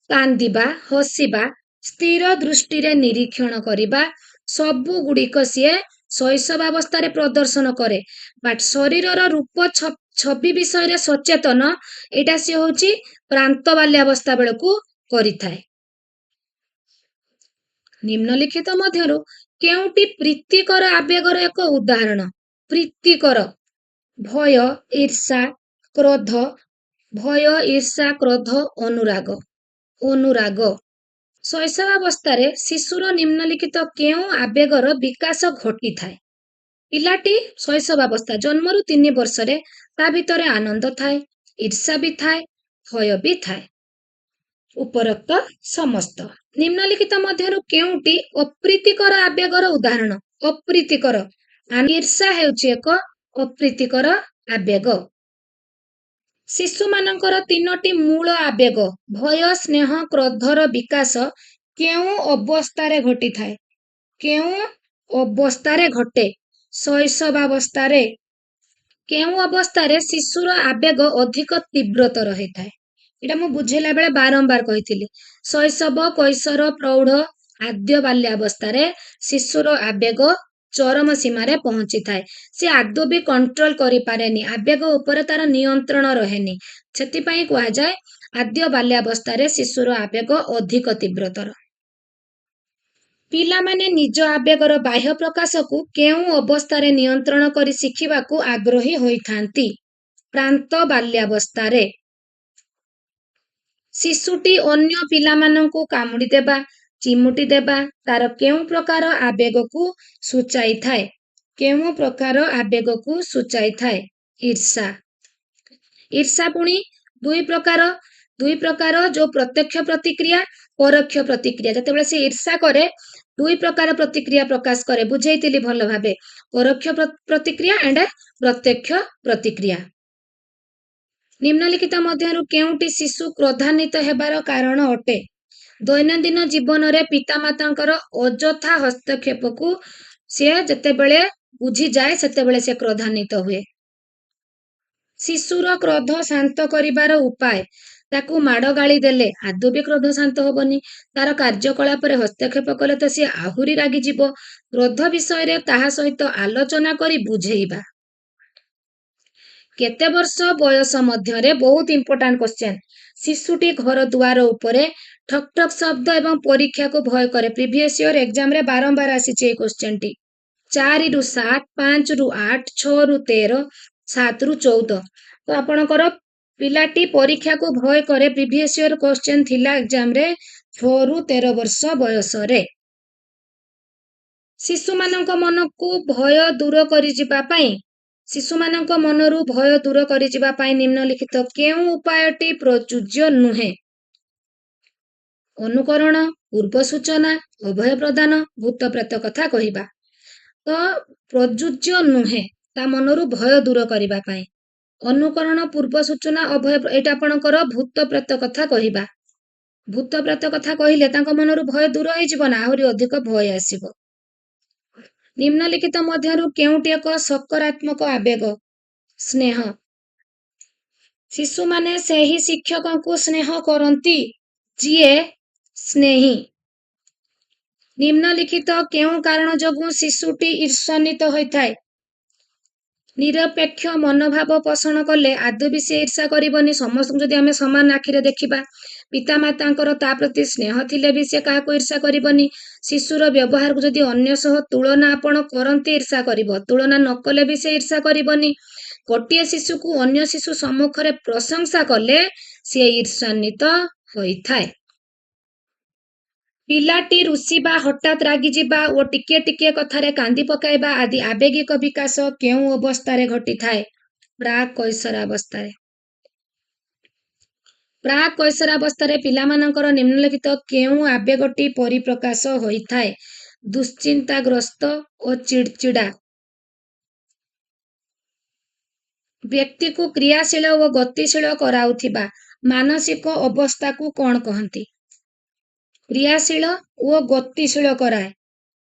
କାନ୍ଦିବା, ହସିବା, ସ୍ଥିର ଦୃଷ୍ଟିରେ ନିରୀକ୍ଷଣ କରିବା, ସବୁ ଗୁଡ଼ିକ ସିଏ ଶୈଶବାବସ୍ଥାରେ ପ୍ରଦର୍ଶନ କରେ। ବଟ୍ ଶରୀରର ରୂପ ଛବି ବିଷୟରେ ସଚେତନ ଏଇଟା ସିଏ ହଉଛି ପ୍ରାନ୍ତ ବାଲ୍ୟାବସ୍ଥା ବେଳକୁ କରିଥାଏ। ନିମ୍ନଲିଖିତ ମଧ୍ୟରୁ କେଉଁଟି ପ୍ରୀତିକର ଆବେଗର ଏକ ଉଦାହରଣ? ପ୍ରୀତିକର ଭୟ, ଈର୍ଷା, କ୍ରୋଧ, ଭୟ, ଈର୍ଷା, କ୍ରୋଧ, ଅନୁରାଗ। ଅନୁରାଗ। ଶୈଶବାବସ୍ଥାରେ ଶିଶୁର ନିମ୍ନଲିଖିତ କେଉଁ ଆବେଗର ବିକାଶ ଘଟିଥାଏ? ପିଲାଟି ଶୈଶବାବସ୍ଥା ଜନ୍ମରୁ 3 ବର୍ଷରେ ତା ଭିତରେ ଆନନ୍ଦ ଥାଏ, ଈର୍ଷା ବି ଥାଏ, ଭୟ ବି ଥାଏ। ଉପରୋକ୍ତ ସମସ୍ତ। ନିମ୍ନଲିଖିତ ମଧ୍ୟରୁ କେଉଁଟି ଅପ୍ରୀତିକର ଆବେଗର ଉଦାହରଣ? ଅପ୍ରୀତିକର। ଈର୍ଷା ହେଉଛି ଏକ ଅପ୍ରୀତିକର ଆବେଗ। ଶିଶୁମାନଙ୍କର 3ଟି ମୂଳ ଆବେଗ ଭୟ, ସ୍ନେହ, କ୍ରୋଧର ବିକାଶ କେଉଁ ଅବସ୍ଥାରେ ଘଟିଥାଏ? କେଉଁ ଅବସ୍ଥାରେ ଘଟେ? ଶୈଶବାବସ୍ଥାରେ। କେଉଁ ଅବସ୍ଥାରେ ଶିଶୁର ଆବେଗ ଅଧିକ ତୀବ୍ରତର ହେଇଥାଏ? ଏଇଟା ମୁଁ ବୁଝେଇଲା ବେଳେ ବାରମ୍ବାର କହିଥିଲି। ଶୈଶବ, କୈଶୋର, ପ୍ରୌଢ଼, ଆଦ୍ୟ ବାଲ୍ୟାବସ୍ଥାରେ ଶିଶୁର ଆବେଗ ଚରମ ସୀମାରେ ପହଞ୍ଚିଥାଏ। ସେ ଆଦୌ ବି କଣ୍ଟ୍ରୋଲ କରିପାରେନି, ଆବେଗ ଉପରେ ତାର ନିୟନ୍ତ୍ରଣ ରହେନି। ସେଥିପାଇଁ କୁହାଯାଏ ଆଦ୍ୟ ବାଲ୍ୟାବସ୍ଥାରେ ଶିଶୁର ଆବେଗ ଅଧିକ ତୀବ୍ରତର। ପିଲାମାନେ ନିଜ ଆବେଗର ବାହ୍ୟ ପ୍ରକାଶକୁ କେଉଁ ଅବସ୍ଥାରେ ନିୟନ୍ତ୍ରଣ କରି ଶିଖିବାକୁ ଆଗ୍ରହୀ ହୋଇଥାନ୍ତି? ପ୍ରାନ୍ତ ବାଲ୍ୟାବସ୍ଥାରେ। ଶିଶୁଟି ଅନ୍ୟ ପିଲାମାନଙ୍କୁ କାମୁଡ଼ି ଦେବା, ଚିମୁଟି ଦେବା ତାର କେଉଁ ପ୍ରକାର ଆବେଗକୁ ସୂଚାଇଥାଏ? କେଉଁ ପ୍ରକାର ଆବେଗକୁ ସୂଚାଇଥାଏ? ଈର୍ଷା। ଈର୍ଷା ପୁଣି ଦୁଇ ପ୍ରକାର ଯୋଉ ପ୍ରତ୍ୟକ୍ଷ ପ୍ରତିକ୍ରିୟା, ପରୋକ୍ଷ ପ୍ରତିକ୍ରିୟା। ଯେତେବେଳେ ସେ ଈର୍ଷା କରେ 2 ପ୍ରକାର ପ୍ରତିକ୍ରିୟା ପ୍ରକାଶ କରେ, ବୁଝେଇଥିଲି ଭଲ ଭାବେ। ପରୋକ୍ଷ ପ୍ରତିକ୍ରିୟା ଏଣ୍ଡ ପ୍ରତ୍ୟକ୍ଷ ପ୍ରତିକ୍ରିୟା। ନିମ୍ନଲିଖିତ ମଧ୍ୟରୁ କେଉଁଟି ଶିଶୁ କ୍ରୋଧାନ୍ୱିତ ହେବାର କାରଣ ଅଟେ? ଦୈନନ୍ଦିନ ଜୀବନରେ ପିତାମାତାଙ୍କର ଅଯଥା ହସ୍ତକ୍ଷେପକୁ ସେ ଯେତେବେଳେ ବୁଝିଯାଏ ସେତେବେଳେ ସେ କ୍ରୋଧାନ୍ୱିତ ହୁଏ। ଶିଶୁର କ୍ରୋଧ ଶାନ୍ତ କରିବାର ଉପାୟ? ତାକୁ ମାଡ଼ ଗାଳି ଦେଲେ ଆଦୌ ବି କ୍ରୋଧ ଶାନ୍ତ ହବନି। ତାର କାର୍ଯ୍ୟକଳାପରେ ହସ୍ତକ୍ଷେପ କଲେ ତ ସିଏ ଆହୁରି ରାଗିଯିବ। କ୍ରୋଧ ବିଷୟରେ ତାହା ସହିତ ଆଲୋଚନା କରି ବୁଝେଇବା। କେତେ ବର୍ଷ ବୟସ ମଧ୍ୟରେ? ବହୁତ ଇମ୍ପୋର୍ଟାଣ୍ଟ କ୍ୱେଶ୍ଚେନ୍। ଶିଶୁଟି ଘର ଦୁଆର ଉପରେ ଠକ୍ ଠକ୍ ଶବ୍ଦ ଏବଂ ପରୀକ୍ଷାକୁ ଭୟ କରେ। ପ୍ରିଭିୟସ୍ ଇୟର ଏକ୍ସାମରେ ବାରମ୍ବାର ଆସିଛି ଏଇ କ୍ୱେଶ୍ଚେନଟି। 4 ରୁ 7, 5 ରୁ 8, 6 ରୁ 13, 7 ରୁ 14। ତ ଆପଣଙ୍କର ପିଲାଟି ପରୀକ୍ଷାକୁ ଭୟ କରେ। ପ୍ରିଭିୟସ୍ ଇୟର କ୍ୱେଶ୍ଚେନ୍ ଥିଲା ଏକ୍ସାମରେ 6 ରୁ 13 ବର୍ଷ ବୟସରେ। ଶିଶୁମାନଙ୍କ ମନକୁ ଭୟ ଦୂର କରିଯିବା ପାଇଁ ଶିଶୁମାନଙ୍କ ମନରୁ ଭୟ ଦୂର କରିଯିବା ପାଇଁ ନିମ୍ନଲିଖିତ କେଉଁ ଉପାୟଟି ପ୍ରଯୁଜ୍ୟ ନୁହେଁ? ଅନୁକରଣ, ପୂର୍ବ ସୂଚନା, ଅଭୟ ପ୍ରଦାନ, ଭୂତ ପ୍ରେତ କଥା କହିବା। ତ ପ୍ରଯୁଜ୍ୟ ନୁହେଁ ତା ମନରୁ ଭୟ ଦୂର କରିବା ପାଇଁ। ଅନୁକରଣ, ପୂର୍ବ ସୂଚନା, ଅଭୟ ଏଇଟା ଆପଣଙ୍କର ଭୂତ ପ୍ରେତ କଥା କହିବା। ଭୂତ ପ୍ରେତ କଥା କହିଲେ ତାଙ୍କ ମନରୁ ଭୟ ଦୂର ହେଇଯିବ ନା, ଆହୁରି ଅଧିକ ଭୟ ଆସିବ। ନିମ୍ନଲିଖିତ ମଧ୍ୟରୁ କେଉଁଟି ଏକ ସକାରାତ୍ମକ ଆବେଗ? ସ୍ନେହ। ଶିଶୁମାନେ ସେହି ଶିକ୍ଷକଙ୍କୁ ସ୍ନେହ କରନ୍ତି ଯିଏ ସ୍ନେହୀ। ନିମ୍ନଲିଖିତ କେଉଁ କାରଣ ଯୋଗୁଁ ଶିଶୁଟି ଈର୍ଷାନ୍ୱିତ ହୋଇଥାଏ? ନିରପେକ୍ଷ ମନୋଭାବ ପୋଷଣ କଲେ ଆଦୌ ବି ସେ ଈର୍ଷା କରିବନି। ସମସ୍ତଙ୍କୁ ଯଦି ଆମେ ସମାନ ଆଖିରେ ଦେଖିବା, ପିତାମାତାଙ୍କର ତା ପ୍ରତି ସ୍ନେହ ଥିଲେ ବି ସେ କାହାକୁ ଈର୍ଷା କରିବନି। ଶିଶୁର ବ୍ୟବହାରକୁ ଯଦି ଅନ୍ୟ ସହ ତୁଳନା ଆପଣ କରନ୍ତି ଈର୍ଷା କରିବ, ତୁଳନା ନ କଲେ ବି ସେ ଈର୍ଷା କରିବନି। ଗୋଟିଏ ଶିଶୁକୁ ଅନ୍ୟ ଶିଶୁ ସମ୍ମୁଖରେ ପ୍ରଶଂସା କଲେ ସିଏ ଈର୍ଷାନ୍ୱିତ ହୋଇଥାଏ। ପିଲାଟି ରୁଷିବା, ହଠାତ୍ ରାଗିଯିବା ଓ ଟିକିଏ ଟିକିଏ କଥାରେ କାନ୍ଦି ପକାଇବା ଆଦି ଆବେଗିକ ବିକାଶ କେଉଁ ଅବସ୍ଥାରେ ଘଟିଥାଏ? ପ୍ରାକ୍ କୈଶୋରାବସ୍ଥାରେ। ପ୍ରାକ୍ କୈଶୋରାବସ୍ଥାରେ ପିଲାମାନଙ୍କର ନିମ୍ନଲିଖିତ କେଉଁ ଆବେଗଟି ପରିପ୍ରକାଶ ହୋଇଥାଏ? ଦୁଶ୍ଚିନ୍ତାଗ୍ରସ୍ତ ଓ ଚିଡ଼ଚିଡ଼ା। ବ୍ୟକ୍ତିକୁ କ୍ରିୟାଶୀଳ ଓ ଗତିଶୀଳ କରାଉଥିବା ମାନସିକ ଅବସ୍ଥାକୁ କ'ଣ କହନ୍ତି? କ୍ରିୟାଶୀଳ ଓ ଗତିଶୀଳ କରାଏ।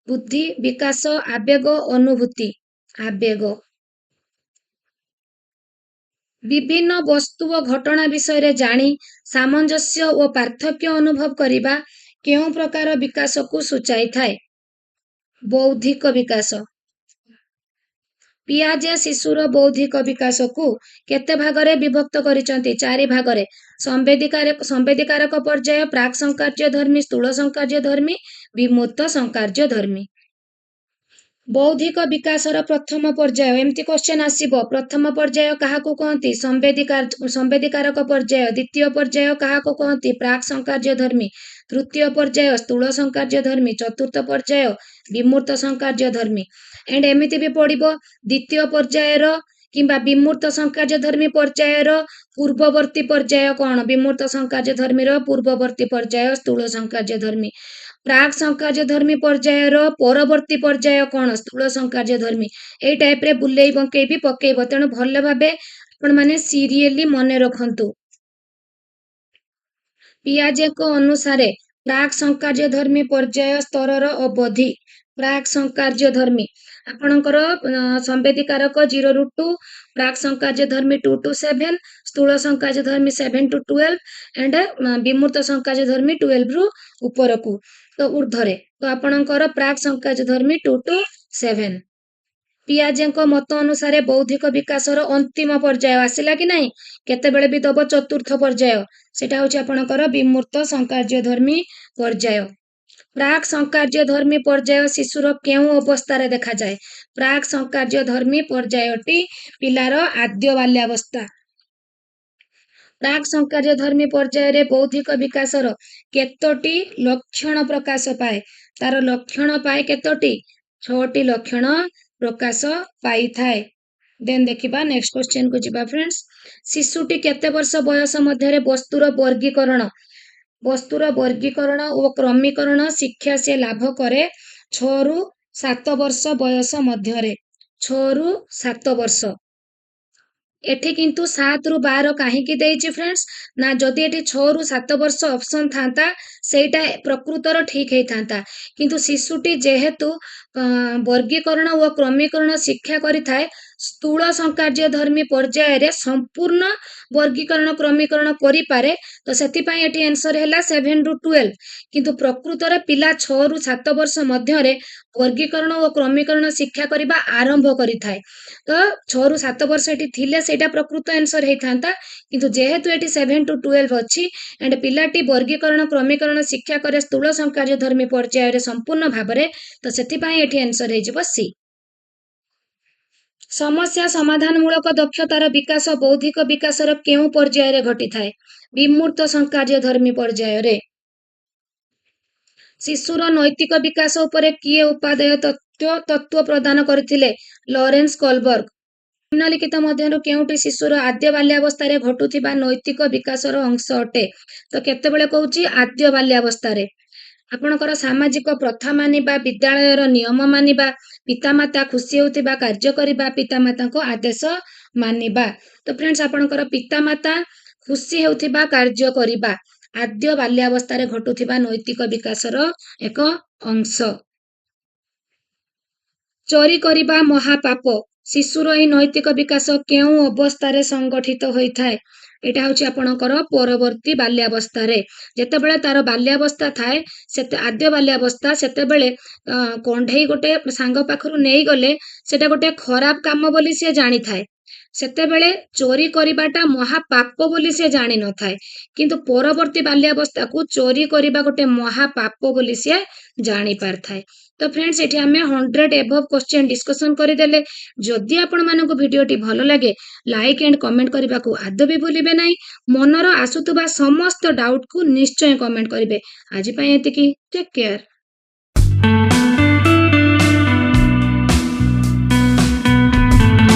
ବୁଦ୍ଧି, ବିକାଶ, ଆବେଗ, ଅନୁଭୂତି। ଆବେଗ। ବିଭିନ୍ନ ବସ୍ତୁ ଓ ଘଟଣା ବିଷୟରେ ଜାଣି ସାମଞ୍ଜସ୍ୟ ଓ ପାର୍ଥକ୍ୟ ଅନୁଭବ କରିବା କେଉଁ ପ୍ରକାର ବିକାଶକୁ ସୂଚାଇଥାଏ? ବୌଦ୍ଧିକ ବିକାଶ। ପିଆଜେ ଶିଶୁର ବୌଦ୍ଧିକ ବିକାଶକୁ କେତେ ଭାଗରେ ବିଭକ୍ତ କରିଛନ୍ତି? 4 ଭାଗରେ। ସମ୍ବେଦୀକାରକ ପର୍ଯ୍ୟାୟ, ପ୍ରାକ୍ ସଂକାର୍ଯ୍ୟଧର୍ମୀ, ସ୍ଥୂଳ ସଂକାର୍ଯ୍ୟଧର୍ମୀ, ବିମୂର୍ତ୍ତ ସଂକାର୍ଯ୍ୟଧର୍ମୀ। ବୌଦ୍ଧିକ ବିକାଶର ପ୍ରଥମ ପର୍ଯ୍ୟାୟ, ଏମିତି କ୍ୱେଶ୍ଚନ ଆସିବ। ପ୍ରଥମ ପର୍ଯ୍ୟାୟ କାହାକୁ କହନ୍ତି? ସମ୍ବେଦୀକାରକ ପର୍ଯ୍ୟାୟ। ଦ୍ୱିତୀୟ ପର୍ଯ୍ୟାୟ କାହାକୁ କହନ୍ତି? ପ୍ରାକ୍ ସଂକାର୍ଯ୍ୟଧର୍ମୀ। ତୃତୀୟ ପର୍ଯ୍ୟାୟ ସ୍ଥୂଳ ସଂକାର୍ଯ୍ୟଧର୍ମୀ। ଚତୁର୍ଥ ପର୍ଯ୍ୟାୟ ବିମୂର୍ତ୍ତ ସଂକାର୍ଯ୍ୟଧର୍ମୀ। ଏଣ୍ଡ ଏମିତି ବି ପଡ଼ିବ, ଦ୍ୱିତୀୟ ପର୍ଯ୍ୟାୟର କିମ୍ବା ବିମୂର୍ତ୍ତ ସଂକାର୍ଯ୍ୟଧର୍ମୀ ପର୍ଯ୍ୟାୟର ପୂର୍ବବର୍ତ୍ତୀ ପର୍ଯ୍ୟାୟ କ'ଣ? ବିମୂର୍ତ୍ତ ସଂକାର୍ଯ୍ୟଧର୍ମୀର ପୂର୍ବବର୍ତ୍ତୀ ପର୍ଯ୍ୟାୟ ସ୍ଥୂଳ ସଂକାର୍ଯ୍ୟଧର୍ମୀ। ପ୍ରାକ୍ ସଂକାର୍ଯ୍ୟଧର୍ମୀ ପର୍ଯ୍ୟାୟର ପରବର୍ତ୍ତୀ ପର୍ଯ୍ୟାୟ କ'ଣ? ସ୍ଥୂଳ ସଂକାର୍ଯ୍ୟଧର୍ମୀ। ଏଇ ଟାଇପ୍ରେ ବୁଲେଇ ବଙ୍କେଇ ବି ପକେଇବ, ତେଣୁ ଭଲ ଭାବେ ଆପଣମାନେ ସିରିଏଲି ମନେ ରଖନ୍ତୁ। ପିଆଜେଙ୍କ ଅନୁସାରେ ପ୍ରାକ୍ ସଂକାର୍ଯ୍ୟଧର୍ମୀ ପର୍ଯ୍ୟାୟ ସ୍ତରର ଅବଧି। ପ୍ରାକ୍ ସଂକାର୍ଯ୍ୟଧର୍ମୀ ଆପଣଙ୍କର ସମ୍ବେଦୀକାରକ 0 ରୁ 2, ପ୍ରାକ୍ ସଂକାର୍ଯ୍ୟଧର୍ମୀ 2 to 7, ସ୍ଥୂଳ ସଂକାର୍ଯ୍ୟଧର୍ମୀ 7 to 12 ଏଣ୍ଡ ବିମୂର୍ତ୍ତ ସଂକାର୍ଯ୍ୟଧର୍ମୀ 12 ରୁ ଉପରକୁ, ତ ଉର୍ଦ୍ଧ୍ୱରେ। ତ ଆପଣଙ୍କର ପ୍ରାକ୍ ସଂକାର୍ଯ୍ୟଧର୍ମୀ 2 to 7। ପିଆଜେଙ୍କ ମତ ଅନୁସାରେ ବୌଦ୍ଧିକ ବିକାଶର ଅନ୍ତିମ ପର୍ଯ୍ୟାୟ ଆସିଲା କି ନାହିଁ? କେତେବେଳେ ବି ଦବ ଚତୁର୍ଥ ପର୍ଯ୍ୟାୟ, ସେଟା ହଉଛି ଆପଣଙ୍କର ବିମୂର୍ତ୍ତ ସଂକାର୍ଯ୍ୟଧର୍ମୀ ପର୍ଯ୍ୟାୟ। ପ୍ରାକ୍ ସଂକାର୍ଯ୍ୟଧର୍ମୀ ପର୍ଯ୍ୟାୟ ଶିଶୁର କେଉଁ ଅବସ୍ଥାରେ ଦେଖାଯାଏ? ପ୍ରାକ୍ ସଂକାର୍ଯ୍ୟଧର୍ମୀ ପର୍ଯ୍ୟାୟଟି ପିଲାର ଆଦ୍ୟ ବାଲ୍ୟାବସ୍ଥା। ପ୍ରାକ୍ ସଂକାର୍ଯ୍ୟଧର୍ମୀ ପର୍ଯ୍ୟାୟରେ ବୌଦ୍ଧିକ ବିକାଶର କେତୋଟି ଲକ୍ଷଣ ପ୍ରକାଶ ପାଏ? ତାର ଲକ୍ଷଣ ପାଏ କେତୋଟି? 6ଟି ଲକ୍ଷଣ ପ୍ରକାଶ ପାଇଥାଏ। ଦେନ୍ ଦେଖିବା ନେକ୍ସଟ କ୍ୱେଶ୍ଚନକୁ ଯିବା ଫ୍ରେଣ୍ଡସ୍। ଶିଶୁଟି କେତେ ବର୍ଷ ବୟସ ମଧ୍ୟରେ ବସ୍ତୁର ବର୍ଗୀକରଣ ଓ କ୍ରମୀକରଣ ଶିକ୍ଷା ସେ ଲାଭ କରେ? 6 ରୁ 7 ବର୍ଷ ବୟସ ମଧ୍ୟରେ। 6 ରୁ 7 ବର୍ଷ। ଏଠି କିନ୍ତୁ 7 ରୁ 12 କାହିଁକି ଦେଇଛି ଫ୍ରେଣ୍ଡସ୍? ନା ଯଦି ଏଠି 6 ରୁ 7 ବର୍ଷ ଅପସନ ଥାନ୍ତା, ସେଇଟା ପ୍ରକୃତର ଠିକ ହେଇଥାନ୍ତା। କିନ୍ତୁ ଶିଶୁଟି ଯେହେତୁ ବର୍ଗୀକରଣ ଓ କ୍ରମୀକରଣ ଶିକ୍ଷା କରିଥାଏ, ସ୍ଥୂଳ ସଂକାର୍ଯ୍ୟଧର୍ମୀ ପର୍ଯ୍ୟାୟରେ ସମ୍ପୂର୍ଣ୍ଣ ବର୍ଗୀକରଣ କ୍ରମୀକରଣ କରିପାରେ, ତ ସେଥିପାଇଁ ଏଠି ଆନ୍ସର ହେଲା 7 ରୁ 12। କିନ୍ତୁ ପ୍ରକୃତରେ ପିଲା 6 ରୁ 7 ବର୍ଷ ମଧ୍ୟରେ ବର୍ଗୀକରଣ ଓ କ୍ରମୀକରଣ ଶିକ୍ଷା କରିବା ଆରମ୍ଭ କରିଥାଏ। ତ 6 ରୁ 7 ବର୍ଷ ଏଠି ଥିଲେ ସେଇଟା ପ୍ରକୃତ ଆନ୍ସର ହେଇଥାନ୍ତା, କିନ୍ତୁ ଯେହେତୁ ଏଠି 7 to 12 ଅଛି ଏଣ୍ଡ ପିଲାଟି ବର୍ଗୀକରଣ କ୍ରମୀକରଣ ଶିକ୍ଷା କରେ ସ୍ଥୂଳ ସଂକାର୍ଯ୍ୟଧର୍ମୀ ପର୍ଯ୍ୟାୟରେ ସମ୍ପୂର୍ଣ୍ଣ ଭାବରେ, ତ ସେଥିପାଇଁ ଏଠି ଆନ୍ସର ହେଇଯିବ ସି। ସମସ୍ୟା ସମାଧାନମୂଳକ ଦକ୍ଷତାର ବିକାଶ ବୌଦ୍ଧିକ ବିକାଶର କେଉଁ ପର୍ଯ୍ୟାୟରେ ଘଟିଥାଏ? ବିମୂର୍ତ୍ତ ସଂକାର୍ଯ୍ୟଧର୍ମୀ ପର୍ଯ୍ୟାୟରେ। ଶିଶୁର ନୈତିକ ବିକାଶ ଉପରେ କିଏ ଉପାଦେୟ ତତ୍ତ୍ୱ ପ୍ରଦାନ କରିଥିଲେ? ଲରେନ୍ସ କୋଲବର୍ଗ। ନିମ୍ନଲିଖିତ ମଧ୍ୟରୁ କେଉଁଟି ଶିଶୁର ଆଦ୍ୟ ବାଲ୍ୟାବସ୍ଥାରେ ଘଟୁଥିବା ନୈତିକ ବିକାଶର ଅଂଶ ଅଟେ? ତ କେତେବେଳେ କହୁଛି? ଆଦ୍ୟ ବାଲ୍ୟାବସ୍ଥାରେ। ଆପଣଙ୍କର ସାମାଜିକ ପ୍ରଥା ମାନିବା, ବିଦ୍ୟାଳୟର ନିୟମ ମାନିବା, ପିତାମାତା ଖୁସି ହେଉଥିବା କାର୍ଯ୍ୟ କରିବା, ପିତାମାତାଙ୍କ ଆଦେଶ ମାନିବା। ତ ଫ୍ରେଣ୍ଡସ୍ ଆପଣଙ୍କର ପିତାମାତା ଖୁସି ହେଉଥିବା କାର୍ଯ୍ୟ କରିବା ଆଦ୍ୟ ବାଲ୍ୟାବସ୍ଥାରେ ଘଟୁଥିବା ନୈତିକ ବିକାଶର ଏକ ଅଂଶ। ଚୋରି କରିବା ମହାପାପ। ଶିଶୁର ଏହି ନୈତିକ ବିକାଶ କେଉଁ ଅବସ୍ଥାରେ ସଂଗଠିତ ହୋଇଥାଏ? ଏଇଟା ହଉଛି ଆପଣଙ୍କର ପରବର୍ତ୍ତୀ ବାଲ୍ୟାବସ୍ଥାରେ। ଯେତେବେଳେ ତାର ବାଲ୍ୟାବସ୍ଥା ଥାଏ, ଆଦ୍ୟ ବାଲ୍ୟାବସ୍ଥା, ସେତେବେଳେ କଣ୍ଢେଇ ଗୋଟେ ସାଙ୍ଗ ପାଖରୁ ନେଇଗଲେ ସେଟା ଗୋଟେ ଖରାପ କାମ ବୋଲି ସେ ଜାଣିଥାଏ। ସେତେବେଳେ ଚୋରି କରିବାଟା ମହାପାପ ବୋଲି ସେ ଜାଣିନଥାଏ, କିନ୍ତୁ ପରବର୍ତ୍ତୀ ବାଲ୍ୟାବସ୍ଥାକୁ ଚୋରି କରିବା ଗୋଟେ ମହାପାପ ବୋଲି ସେ ଜାଣିପାରିଥାଏ। ତ ଫ୍ରେଣ୍ଡସ୍ ଏଠି ଆମେ 100 ଏଭବ କ୍ୱେଶ୍ଚନ ଡିସ୍କସନ କରିଦେଲେ। ଯଦି ଆପଣମାନଙ୍କୁ ଭିଡିଓଟି ଭଲ ଲାଗେ, ଲାଇକ୍ ଏଣ୍ଡ କମେଣ୍ଟ କରିବାକୁ ଆଦୌ ବି ଭୁଲିବେ ନାହିଁ। ମନର ଆସୁଥିବା ସମସ୍ତ ଡାଉଟକୁ ନିଶ୍ଚୟ କମେଣ୍ଟ କରିବେ। ଆଜି ପାଇଁ ଏତିକି। Take care.